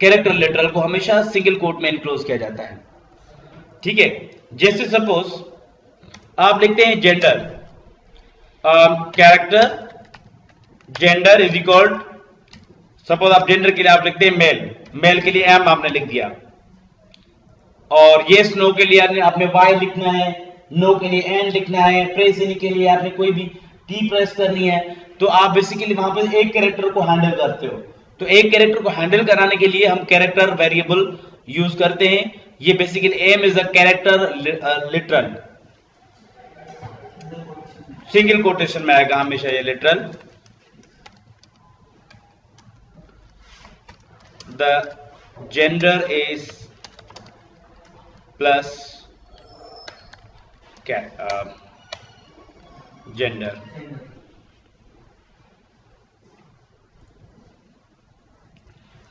Speaker 1: Character literal को हमेशा single quote में enclose किया जाता है। ठीक है, जैसे सपोज आप लिखते हैं gender, character gender is equal, suppose आप जेंडर के लिए आप लिखते हैं मेल, मेल के लिए एम आपने लिख दिया, और यस नो के लिए आपने वाई लिखना है, नो के लिए एन लिखना है, प्रेस इन के लिए आपने कोई भी टी प्रेस करनी है, तो आप बेसिकली वहां पे एक कैरेक्टर को हैंडल करते हो। तो एक कैरेक्टर को हैंडल कराने के लिए हम कैरेक्टर वेरिएबल यूज करते हैं। ये basically M is a character literal, single quotation में आएगा हमेशा ये literal. The gender is plus gender.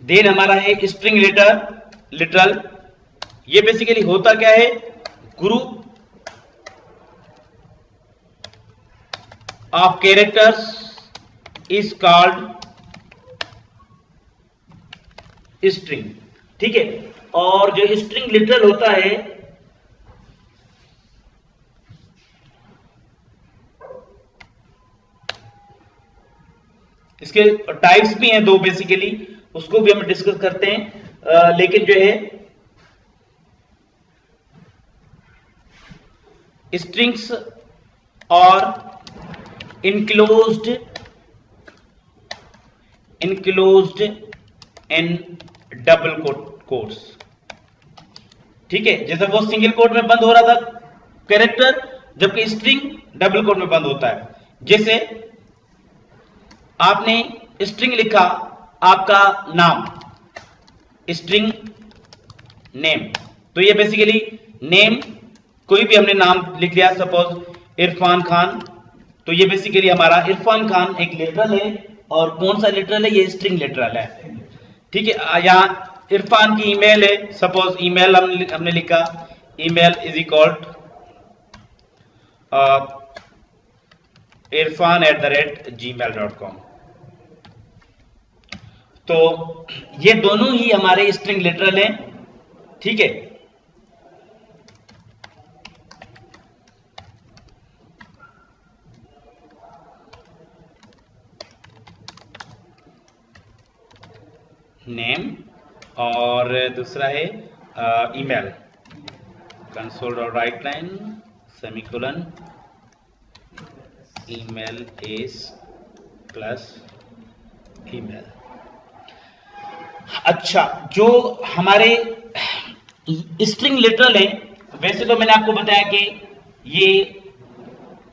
Speaker 1: Then हमारा है स्ट्रिंग लिटरल। ये बेसिकली होता क्या है, group of characters is called string. ठीक है, और जो स्ट्रिंग लिटरल होता है इसके टाइप्स भी हैं दो बेसिकली, उसको भी हम डिस्कस करते हैं। लेकिन जो है स्ट्रिंग्स और इनक्लोज्ड इन डबल कोट्स। ठीक है, जैसे वो सिंगल कोट में बंद हो रहा था कैरेक्टर, जबकि स्ट्रिंग डबल कोट में बंद होता है। जैसे आपने स्ट्रिंग लिखा, आपका नाम, स्ट्रिंग नेम, तो ये बेसिकली नेम, कोई भी हमने नाम लिख लिया, सपोज इरफान खान, तो ये बेसिकली हमारा इरफान खान एक लिटरल है, और कौन सा लिटरल है, ये स्ट्रिंग लिटरल है। ठीक है, यहां इरफान की ईमेल है, सपोज ईमेल हमने लिखा, ईमेल इज इक्वल irfan@gmail.com। तो ये दोनों ही हमारे स्ट्रिंग लिटरल हैं। ठीक है, नेम और दूसरा है email, console dot write line semicolon email is plus email. अच्छा, जो हमारे स्ट्रिंग लिटरल है, वैसे तो मैंने आपको बताया कि ये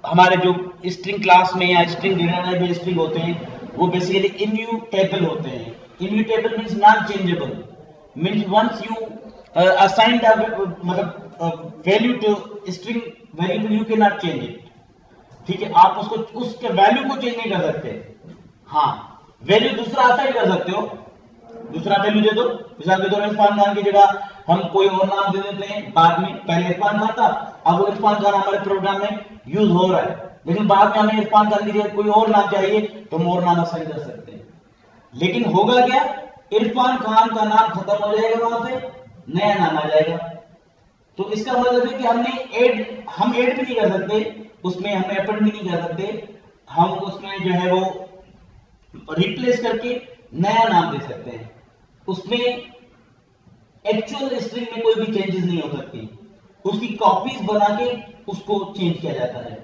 Speaker 1: हमारे जो स्ट्रिंग क्लास में या स्ट्रिंग डिनर में स्ट्रिंग होते हैं वो बेसिकली इम्यूटेबल होते हैं। Immutable means not changeable, means once you assign मतलब value to string variable you can not change it. ठीक है, आप उसको उसके वैल्यू को चेंज नहीं कर सकते। हाँ, वैल्यू दूसरा असाइन कर सकते हो, दूसरा वैल्यू दे दो। मिसाल के तौर पर इरफान खान की जगह हम कोई और नाम दे देते हैं बाद में। पहले इरफान खान था, अब वो इरफान खान हमारे प्रोग्राम में यूज हो रहा है, लेकिन बाद में हमें इरफान खान की जगह कोई और नाम चाहिए तो हम और नाम असाइन कर सकते हैं। लेकिन होगा क्या, इरफान खान का नाम खत्म हो जाएगा, वहां पे नया नाम आ जाएगा। तो इसका मतलब है कि हम ऐड भी नहीं कर सकते उसमें, हम एपेंड भी नहीं कर सकते, हम उसमें जो है वो रिप्लेस करके नया नाम दे सकते हैं। उसमें एक्चुअल स्ट्रिंग में कोई भी चेंजेस नहीं हो सकती, उसकी कॉपीज बना के उसको चेंज किया जाता है।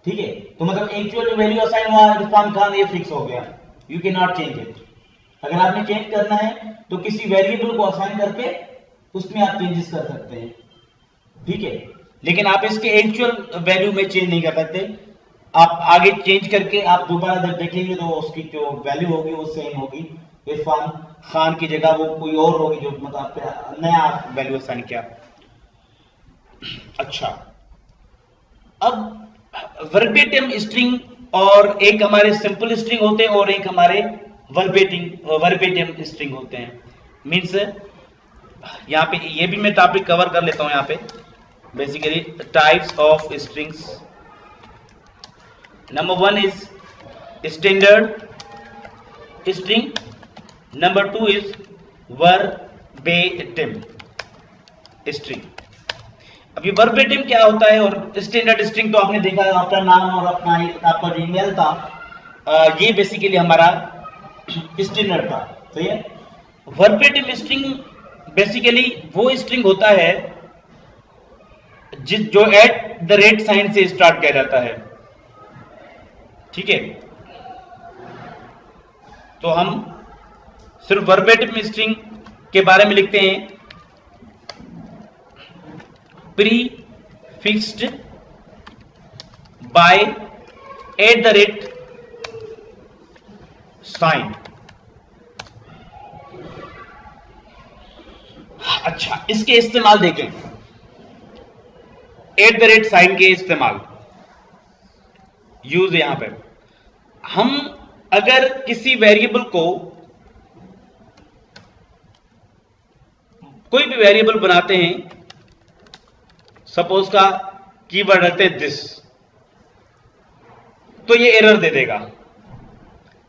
Speaker 1: ठीक है, तो मतलब एक्चुअल जो वैल्यू असाइन हुआ इरफान खान, ये फिक्स हो गया, you can not change it. अगर आपने चेंज करना है तो किसी वेरिएबल को असाइन करके उसमें आप चेंजेस कर सकते हैं। ठीक है, लेकिन आप इसके एक्चुअल वैल्यू में चेंज नहीं कर सकते। आप आगे चेंज करके आप दोबारा जब देखेंगे तो उसकी जो वैल्यू होगी वो सेम होगी, इरफान खान की जगह वो कोई और होगी जो मतलब आप नया वैल्यू असाइन किया। अच्छा, अब वर्बेटिम स्ट्रिंग और एक हमारे सिंपल स्ट्रिंग होते हैं और एक हमारे वर्बेटिम स्ट्रिंग होते हैं। मीन्स यहाँ पे ये भी मैं टॉपिक कवर कर लेता हूं। यहाँ पे basically types of strings, number 1 is standard string, number 2 is verbatim string. अभी वर्बेटिम क्या होता है और स्टैंडर्ड स्ट्रिंग तो आपने देखा, आपका नाम और आपका जो ईमेल था, ये बेसिकली हमारा स्टैंडर्ड था। तो ये वर्बेटिम स्ट्रिंग बेसिकली वो स्ट्रिंग होता है जो एट द रेट साइन से स्टार्ट किया जाता है। ठीक है, तो हम सिर्फ वर्बेटिम स्ट्रिंग के बारे में लिखते हैं, prefixed by at the rate sign. अच्छा, इसके इस्तेमाल देखें, एट द रेट साइन के इस्तेमाल यूज यहां पर हम अगर किसी वेरिएबल को कोई भी वेरिएबल बनाते हैं, सपोज का कीवर्ड रखते हैं दिस, तो ये एरर दे देगा।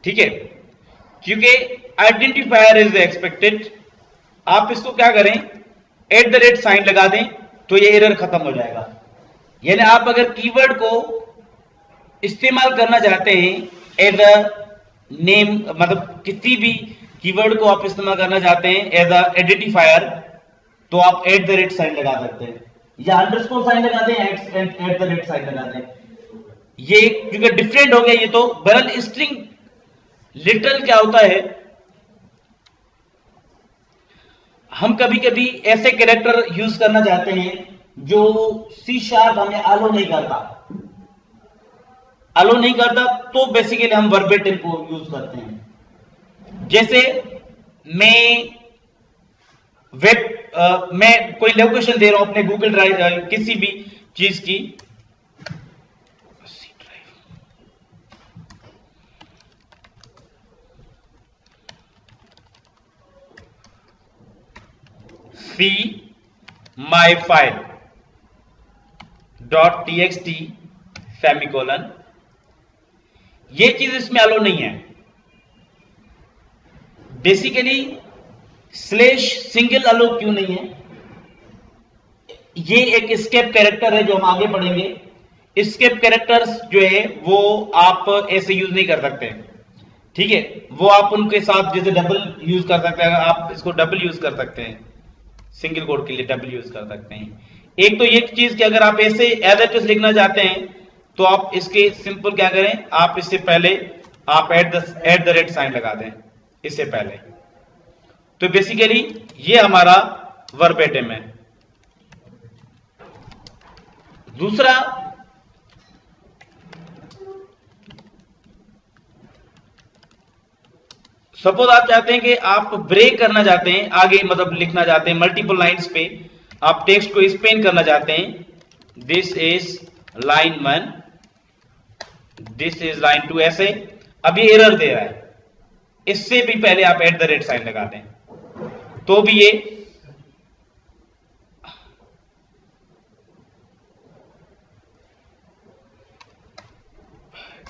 Speaker 1: ठीक है, क्योंकि आइडेंटिफायर इज एक्सपेक्टेड। आप इसको क्या करें, एट द रेट साइन लगा दें तो ये एरर खत्म हो जाएगा। यानी आप अगर कीवर्ड को इस्तेमाल करना चाहते हैं एज अ नेम, मतलब किसी भी कीवर्ड को आप इस्तेमाल करना चाहते हैं एज अ आइडेंटिफायर, तो आप एट द रेट साइन लगा सकते हैं या अंडरस्कोर साइन लगा दें, एट द रेट साइन लगा दें। ये क्योंकि डिफरेंट हो गया ये, तो बहरहाल स्ट्रिंग लिटरल क्या होता है, हम कभी कभी ऐसे कैरेक्टर यूज करना चाहते हैं जो C# हमें अलो नहीं करता, तो बेसिकली हम वर्बेटिम को यूज करते हैं। जैसे मैं कोई लोकेशन दे रहा हूं अपने गूगल ड्राइव किसी भी चीज की, सी माई फाइल .txt सेमीकोलन, ये चीज इसमें अलो नहीं है। बेसिकली स्लैश सिंगल अलो क्यों नहीं है, ये एक एस्केप कैरेक्टर है जो हम आगे पढ़ेंगे। एस्केप कैरेक्टर्स जो है वो आप ऐसे यूज नहीं कर सकते। ठीक है, वो आप उनके साथ जैसे डबल यूज कर सकते हैं, आप इसको डबल यूज कर सकते हैं, सिंगल कोड के लिए डबल यूज कर सकते हैं। एक तो ये चीज कि अगर आप ऐसे एज इट इज लिखना चाहते हैं तो आप इसके सिंपल क्या करें, आप इससे पहले आप एट द रेट साइन लगा दें इससे पहले। तो बेसिकली ये हमारा वर्बेटिम है। दूसरा, सपोज आप चाहते हैं कि आप ब्रेक करना चाहते हैं, आगे मतलब लिखना चाहते हैं मल्टीपल लाइंस पे, आप टेक्स्ट को स्पेन करना चाहते हैं, this is line 1, this is line 2, ऐसे। अब ये एरर दे रहा है, इससे भी पहले आप एट द रेट साइन लगा दें तो भी ये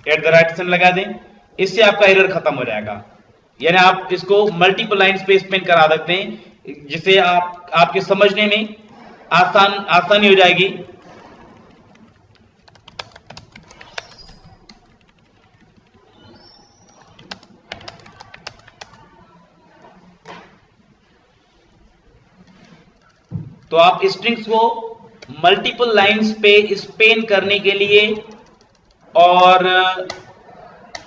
Speaker 1: एट द रेट साइन लगा दें, इससे आपका एरर खत्म हो जाएगा। यानी आप इसको मल्टीपल लाइंस पे स्पेन करा सकते हैं, जिससे आपके समझने में आसानी हो जाएगी। तो आप स्ट्रिंग्स को मल्टीपल लाइंस पे स्पेन करने के लिए और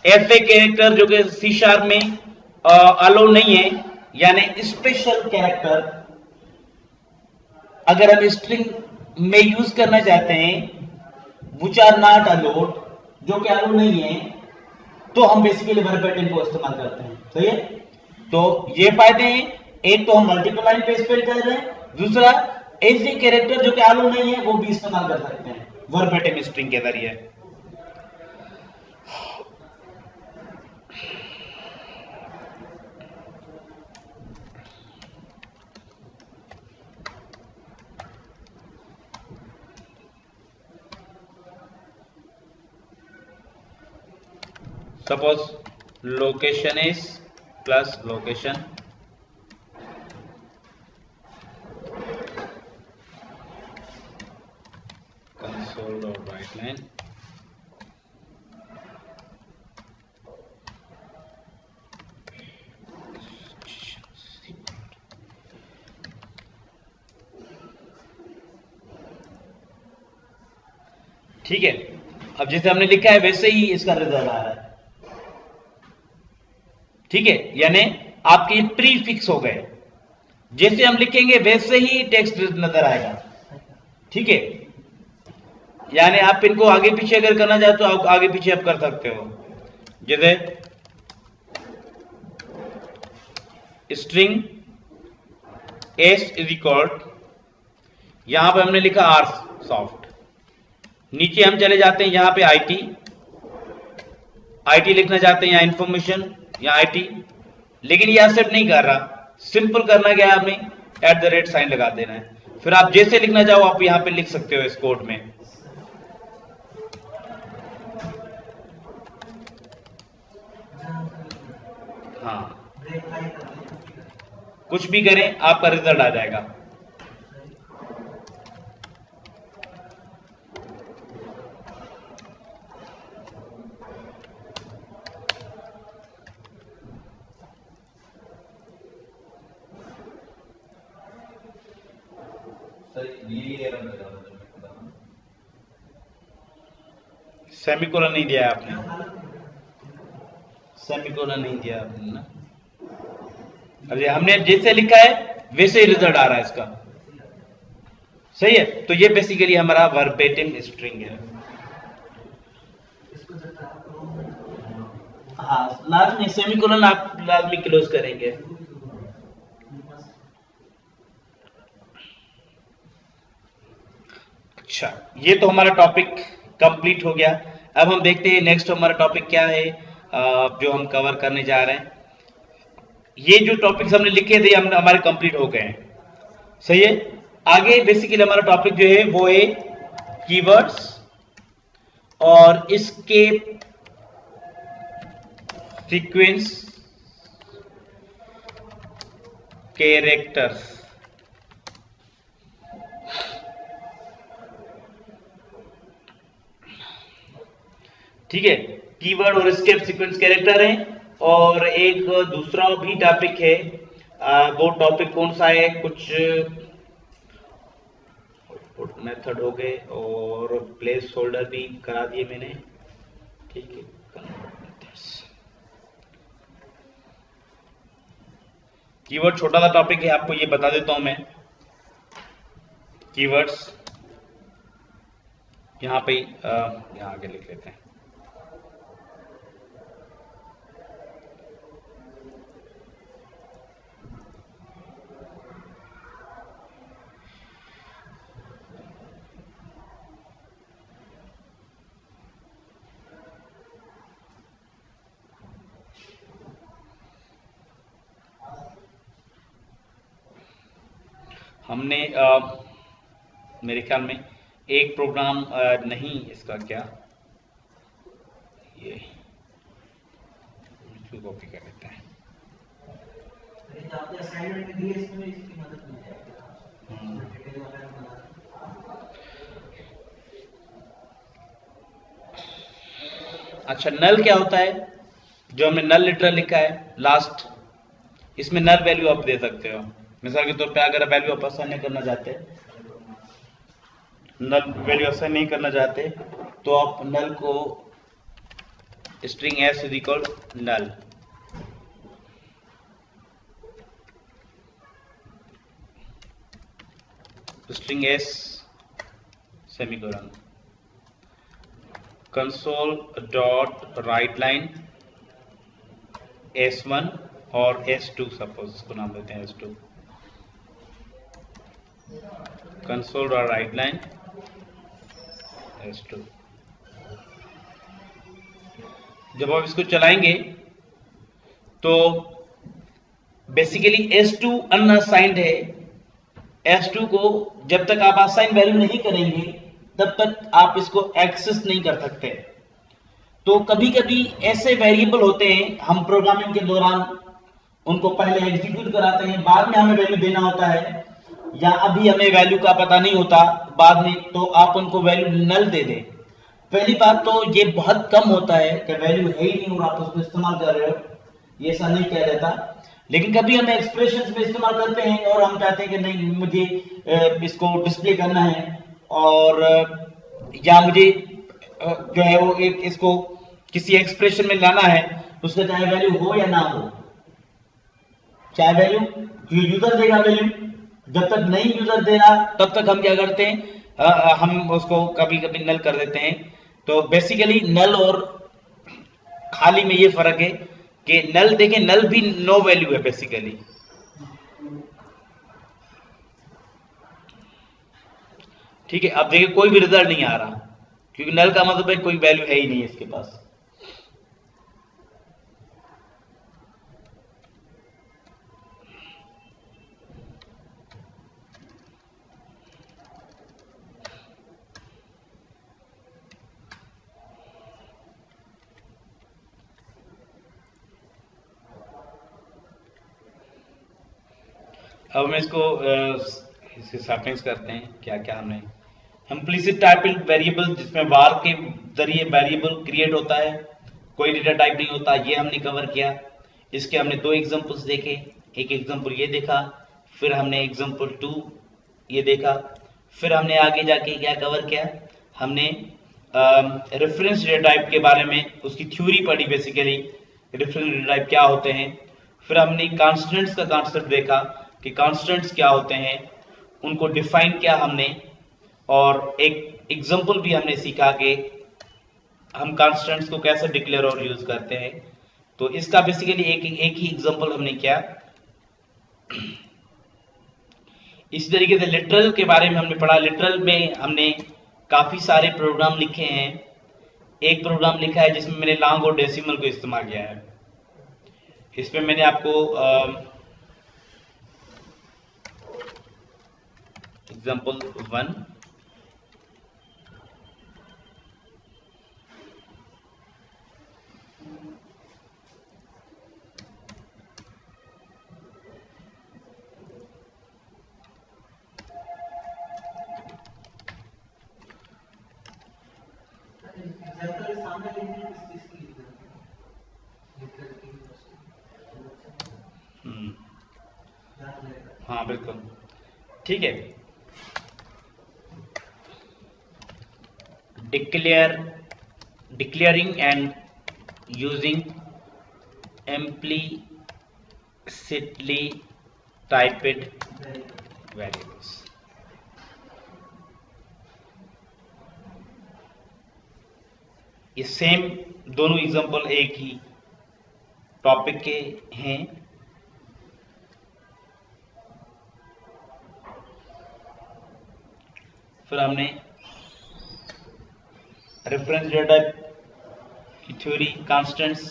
Speaker 1: ऐसे कैरेक्टर जो कि सी शार्प में अलो नहीं है, यानी स्पेशल कैरेक्टर अगर हम स्ट्रिंग में यूज करना चाहते हैं विच आर नॉट अलोड, जो कि अलो नहीं है, तो हम बेसिकली वर्बेटिम को इस्तेमाल करते हैं। सही है, तो ये फायदे हैं, एक तो हम मल्टीपल लाइन पे स्पेल कर रहे हैं, दूसरा ऐसे कैरेक्टर जो कि अलो नहीं है वो भी इस्तेमाल कर सकते हैं वर्बेटिम स्ट्रिंग के जरिए। Suppose location is plus location console or write line ठीक है। अब जैसे हमने लिखा है वैसे ही इसका रिजल्ट आ रहा है। ठीक है, यानी आपके प्री फिक्स हो गए, जैसे हम लिखेंगे वैसे ही टेक्स्ट नजर आएगा। ठीक है, यानी आप इनको आगे पीछे अगर करना चाहते तो आप आगे पीछे आप कर सकते हो। जैसे स्ट्रिंग एस इज इक्वल, यहां पर हमने लिखा आर सॉफ्ट, नीचे हम चले जाते हैं यहां पे आईटी लिखना चाहते हैं, या इंफॉर्मेशन या आईटी, लेकिन ये एक्सेप्ट नहीं कर रहा। सिंपल करना क्या है, आपने @ साइन लगा देना है, फिर आप जैसे लिखना चाहो आप यहां पे लिख सकते हो इस कोड में। हाँ, कुछ भी करें आपका रिजल्ट आ जाएगा। सेमीकोलन नहीं दिया आपने, सेमीकोलन नहीं दिया आपने ना। अरे हमने जैसे लिखा है वैसे ही रिजल्ट आ रहा है इसका। सही है, तो ये बेसिकली हमारा वर्बेटिम स्ट्रिंग है। हाँ, लास्ट में सेमीकोलन आप लाजमी क्लोज करेंगे। अच्छा, ये तो हमारा टॉपिक कंप्लीट हो गया। अब हम देखते हैं नेक्स्ट हमारा टॉपिक क्या है जो हम कवर करने जा रहे हैं। ये जो टॉपिक्स हमने लिखे थे हमारे कंप्लीट हो गए हैं। सही है, आगे बेसिकली हमारा टॉपिक जो है वो है कीवर्ड्स और इसके सीक्वेंस कैरेक्टर्स। ठीक है, कीवर्ड और इसके सीक्वेंस कैरेक्टर हैं। और एक दूसरा भी टॉपिक है, वो टॉपिक कौन सा है, कुछ आउटपुट मेथड हो गए और प्लेस होल्डर भी करा दिए मैंने। ठीक है, कीवर्ड छोटा सा टॉपिक है, आपको ये बता देता हूं मैं। कीवर्ड्स यहाँ पे यहाँ आगे लिख लेते हैं। हमने मेरे ख्याल में एक प्रोग्राम नहीं, इसका क्या, ये कॉपी कर लेते हैं।
Speaker 2: आपके असाइनमेंट में दिए इसमें इसकी मदद मिल जाएगी।
Speaker 1: अच्छा, नल क्या होता है? जो हमने नल लिटरल लिखा है लास्ट, इसमें नल वैल्यू आप दे सकते हो। मिसाल के तौर पे अगर वैल्यू आप असाइन नहीं करना चाहते, नल वैल्यू असाइन नहीं करना चाहते, तो आप नल को string S is equal null, string S semicolon console dot write line S1 और S2, सपोज इसको नाम देते हैं S2, console dot write line S2। जब आप इसको चलाएंगे तो बेसिकली S2 अनअसाइंड है। S2 को जब तक आप असाइन वैल्यू नहीं करेंगे तब तक आप इसको एक्सेस नहीं कर सकते। तो कभी कभी ऐसे वेरिएबल होते हैं, हम प्रोग्रामिंग के दौरान उनको पहले एग्जीक्यूट कराते हैं, बाद में हमें वैल्यू देना होता है, या अभी हमें वैल्यू का पता नहीं होता बाद में, तो आप उनको वैल्यू नल दे दें। पहली बात तो ये बहुत कम होता है कि वैल्यू है ही नहीं और आप उसको इस्तेमाल कर रहे हो, ये ऐसा नहीं कह रहता। लेकिन कभी हम एक्सप्रेशंस में इस्तेमाल करते हैं और हम चाहते हैं कि नहीं मुझे इसको डिस्प्ले करना है, और या मुझे जो है वो एक इसको किसी एक्सप्रेशन में लाना है, उसका चाहे वैल्यू हो या ना हो, चाहे वैल्यू यूजर देगा वैल्यू, जब तक नहीं यूजर दे रहा तब तक हम क्या करते हैं, हम उसको कभी कभी नल कर देते हैं। तो बेसिकली नल और खाली में ये फर्क है कि नल देखें, नल भी नो वैल्यू है बेसिकली। ठीक है, अब देखिए कोई भी रिजल्ट नहीं आ रहा क्योंकि नल का मतलब है कोई वैल्यू है ही नहीं इसके पास। अब हम इसको इसके सेटिंग्स करते हैं, क्या क्या हमने इम्प्लिसिट टाइप वेरिएबल, जिसमें वार के जरिए वेरिएबल क्रिएट होता है, कोई डेटा टाइप नहीं होता, ये हमने कवर किया। इसके हमने दो एग्जांपल्स देखे, एक एग्जांपल ये देखा, फिर हमने एग्जांपल 2 ये देखा, फिर हमने आगे जाके क्या कवर किया, हमने रेफरेंस डेटा टाइप के बारे में उसकी थ्योरी पढ़ी, बेसिकली रेफरेंस डेटा टाइप क्या होते हैं। फिर हमने कॉन्स्टेंट्स का कॉन्सेप्ट देखा कि कॉन्स्टेंट्स क्या होते हैं, उनको डिफाइन किया हमने, और एक एग्जांपल भी हमने सीखा कि हम कॉन्स्टेंट्स को कैसे डिक्लेयर और यूज करते हैं। तो इसका बेसिकली एक ही एग्जांपल हमने किया। इस तरीके से लिटरल के बारे में हमने पढ़ा। लिटरल में हमने काफी सारे प्रोग्राम लिखे हैं। एक प्रोग्राम लिखा है जिसमें मैंने लॉन्ग और डेसिमल को इस्तेमाल किया है। इसमें मैंने आपको एग्जांपल 1 हाँ बिल्कुल ठीक है। declaring and using implicitly typed variables। ये सेम दोनों एग्जांपल एक ही टॉपिक के हैं। फिर हमने रेफरेंस डेटा की theory, constants,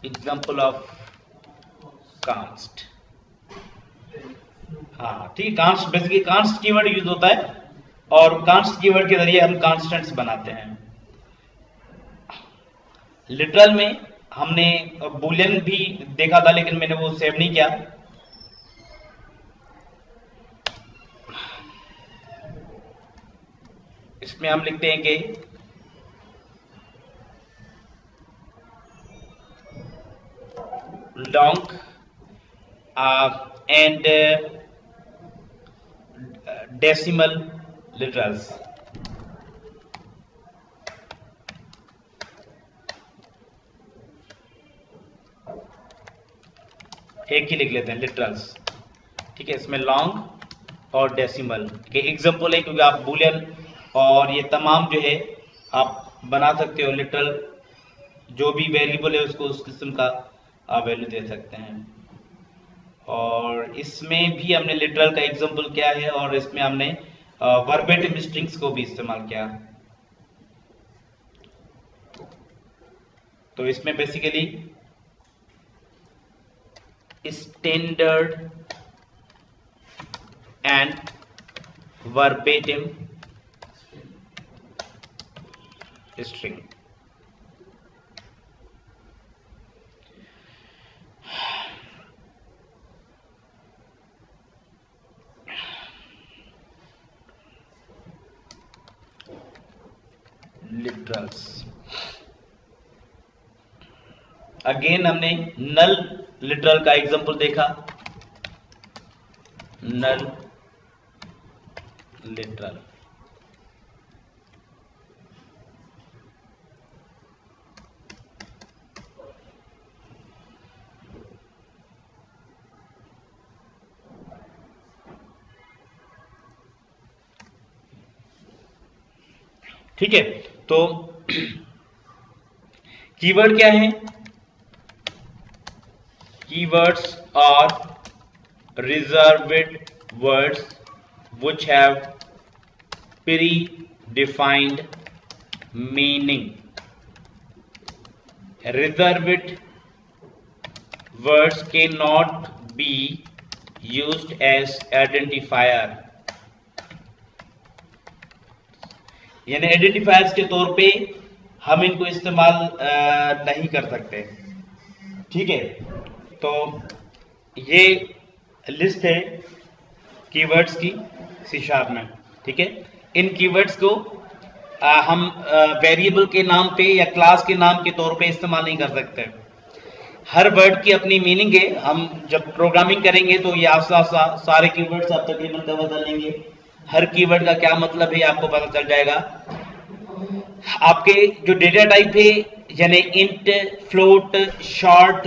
Speaker 1: example of const. हाँ ठीक है, const basically const keyword use होता है और कांस्ट कीवर्ड के जरिए हम कांस्टेंट्स बनाते हैं। लिटरल में हमने बुलियन भी देखा था, लेकिन मैंने वो सेव नहीं किया। इसमें हम लिखते हैं कि लॉन्ग एंड डेसिमल लिटरल्स। एक ही लिख लेते हैं लिटरल्स, ठीक है। इसमें लॉन्ग और डेसिमल के एग्जांपल है, क्योंकि आप बुलियन और ये तमाम जो है आप बना सकते हो। लिटरल जो भी वेरिएबल है उसको उस किस्म का आप वैल्यू दे सकते हैं। और इसमें भी हमने लिटरल का एग्जांपल किया है, और इसमें हमने वर्बेटिम स्ट्रिंग्स को भी इस्तेमाल किया। तो इसमें basically standard and verbatim string. Literals again हमने नल लिटरल का एग्जांपल देखा। नल लिटरल ठीक है। तो कीवर्ड क्या है? Keywords are reserved words which have predefined meaning. Reserved words cannot be used as identifier. यानी आइडेंटिफायर्स के तौर पे हम इनको इस्तेमाल नहीं कर सकते, ठीक है। तो ये लिस्ट है कीवर्ड्स की C# में, ठीक है। इन कीवर्ड्स को हम वेरिएबल के नाम पे या क्लास के नाम के तौर पे इस्तेमाल नहीं कर सकते। हर वर्ड की अपनी मीनिंग है। हम जब प्रोग्रामिंग करेंगे तो ये सारे कीवर्ड्स आप तकरीबन कवर कर लेंगे। हर कीवर्ड का क्या मतलब है आपको पता चल जाएगा। आपके जो डेटा टाइप है यानी इंट, फ्लोट, शॉर्ट,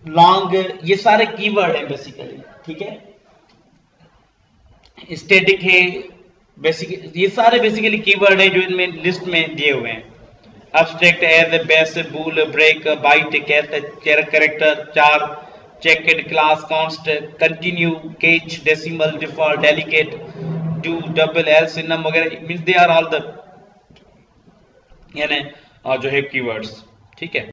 Speaker 1: लॉन्ग, ये सारे कीवर्ड हैं बेसिकली, ठीक है। स्टैटिक है, बेसिक, ये सारे बेसिकली कीवर्ड हैं जो इनमें लिस्ट में दिए हुए हैं। Abstract, as, base, bool, break, byte, character, char, checked, class, const, continue, catch, decimal, default, delegate, do, double, else, enum वगैरह means they are all the यानी जो है कीवर्ड्स, ठीक है।